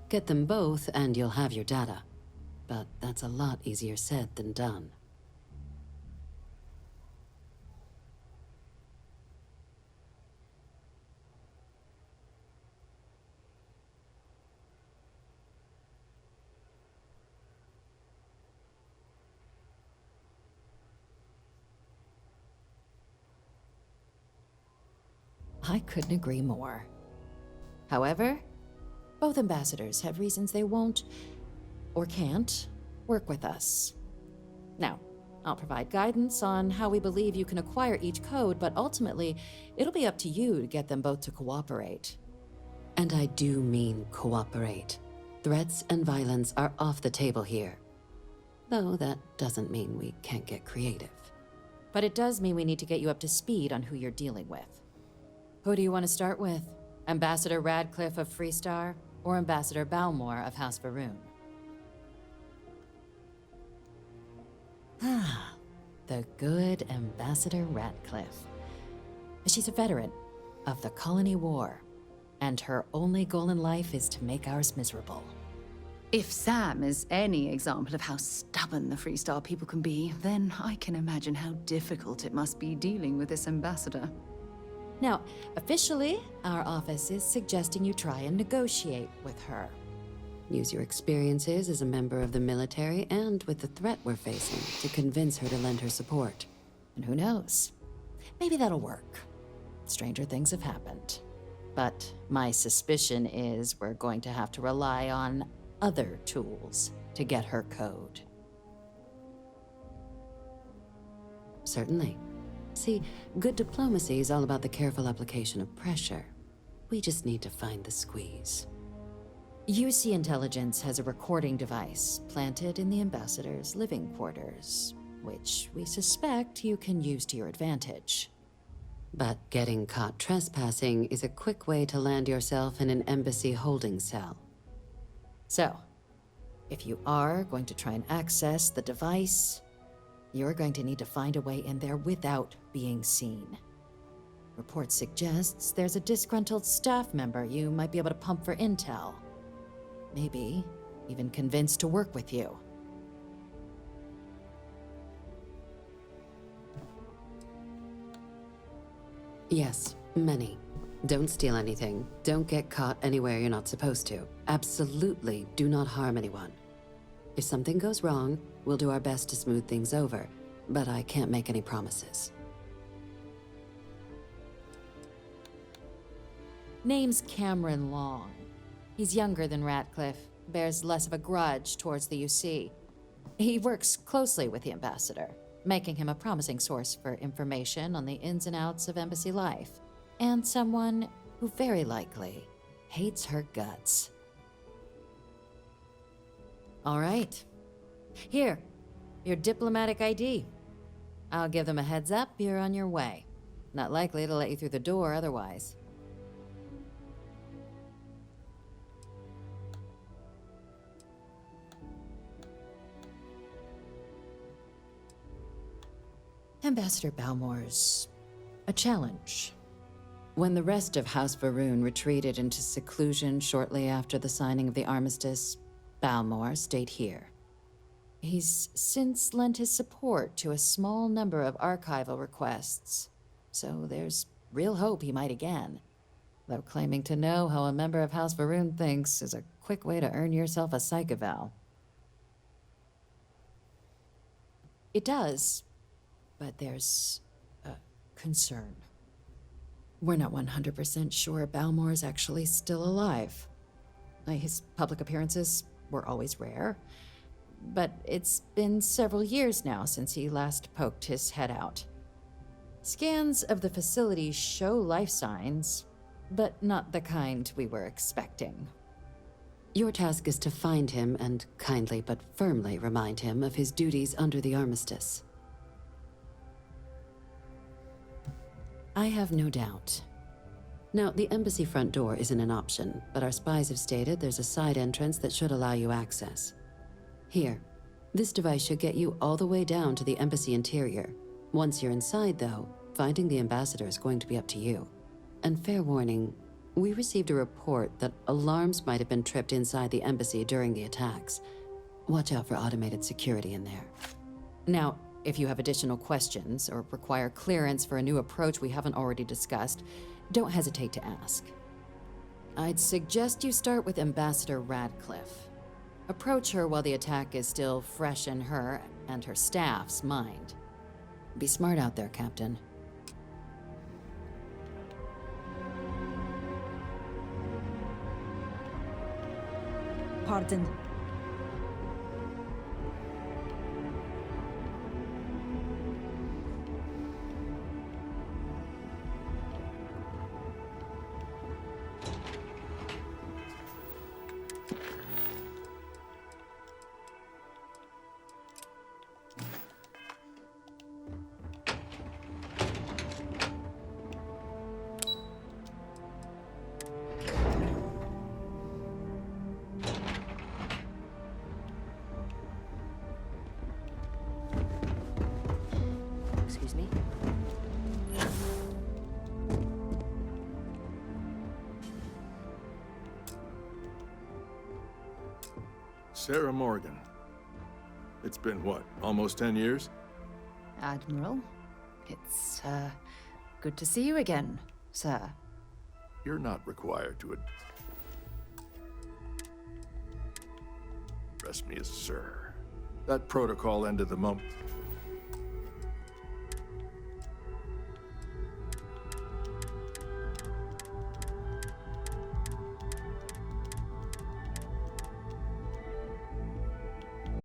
Get them both and you'll have your data. but that's a lot easier said than done. I couldn't agree more. However, both ambassadors have reasons they won't, or can't, work with us. Now, I'll provide guidance on how we believe you can acquire each code, but ultimately, it'll be up to you to get them both to cooperate. And I do mean cooperate. Threats and violence are off the table here. Though that doesn't mean we can't get creative. But it does mean we need to get you up to speed on who you're dealing with. Who do you want to start with? Ambassador Radcliffe of Freestar, or Ambassador Balmore of House Varun? Ah, the good Ambassador Radcliffe. She's a veteran of the Colony War, and her only goal in life is to make ours miserable. If Sam is any example of how stubborn the Freestar people can be, then I can imagine how difficult it must be dealing with this ambassador. Now, officially, our office is suggesting you try and negotiate with her. Use your experiences as a member of the military and with the threat we're facing to convince her to lend her support. And who knows? Maybe that'll work. Stranger things have happened. But my suspicion is we're going to have to rely on other tools to get her code. Certainly. See, good diplomacy is all about the careful application of pressure. We just need to find the squeeze. UC Intelligence has a recording device planted in the ambassador's living quarters, which we suspect you can use to your advantage. But getting caught trespassing is a quick way to land yourself in an embassy holding cell. So, if you are going to try and access the device, you're going to need to find a way in there without being seen. Report suggests there's a disgruntled staff member you might be able to pump for intel. Maybe even convince to work with you. Yes, many. Don't steal anything. Don't get caught anywhere you're not supposed to. Absolutely do not harm anyone. If something goes wrong, we'll do our best to smooth things over, but I can't make any promises. Name's Cameron Long. He's younger than Ratcliffe, bears less of a grudge towards the UC. He works closely with the ambassador, making him a promising source for information on the ins and outs of embassy life, and someone who very likely hates her guts. All right. Here, your diplomatic ID. I'll give them a heads up, you're on your way. Not likely to let you through the door otherwise. Ambassador Balmore's a challenge. When the rest of House Varun retreated into seclusion shortly after the signing of the armistice, Balmore stayed here. He's since lent his support to a small number of archival requests, so there's real hope he might again. Though claiming to know how a member of House Varun thinks is a quick way to earn yourself a psych eval. It does, but there's a concern. We're not 100% sure Balmore's actually still alive. His public appearances were always rare, but it's been several years now since he last poked his head out. Scans of the facility show life signs, but not the kind we were expecting. Your task is to find him and kindly but firmly remind him of his duties under the armistice. I have no doubt. Now, the embassy front door isn't an option, but our spies have stated there's a side entrance that should allow you access. Here, this device should get you all the way down to the embassy interior. Once you're inside, though, finding the ambassador is going to be up to you. And fair warning, we received a report that alarms might have been tripped inside the embassy during the attacks. Watch out for automated security in there. Now, if you have additional questions or require clearance for a new approach we haven't already discussed, don't hesitate to ask. I'd suggest you start with Ambassador Radcliffe. Approach her while the attack is still fresh in her and her staff's mind. Be smart out there, Captain. Pardon. Excuse me? Sarah Morgan. It's been what, almost 10 years? Admiral, it's, good to see you again, sir. You're not required to address me as sir. That protocol ended the moment.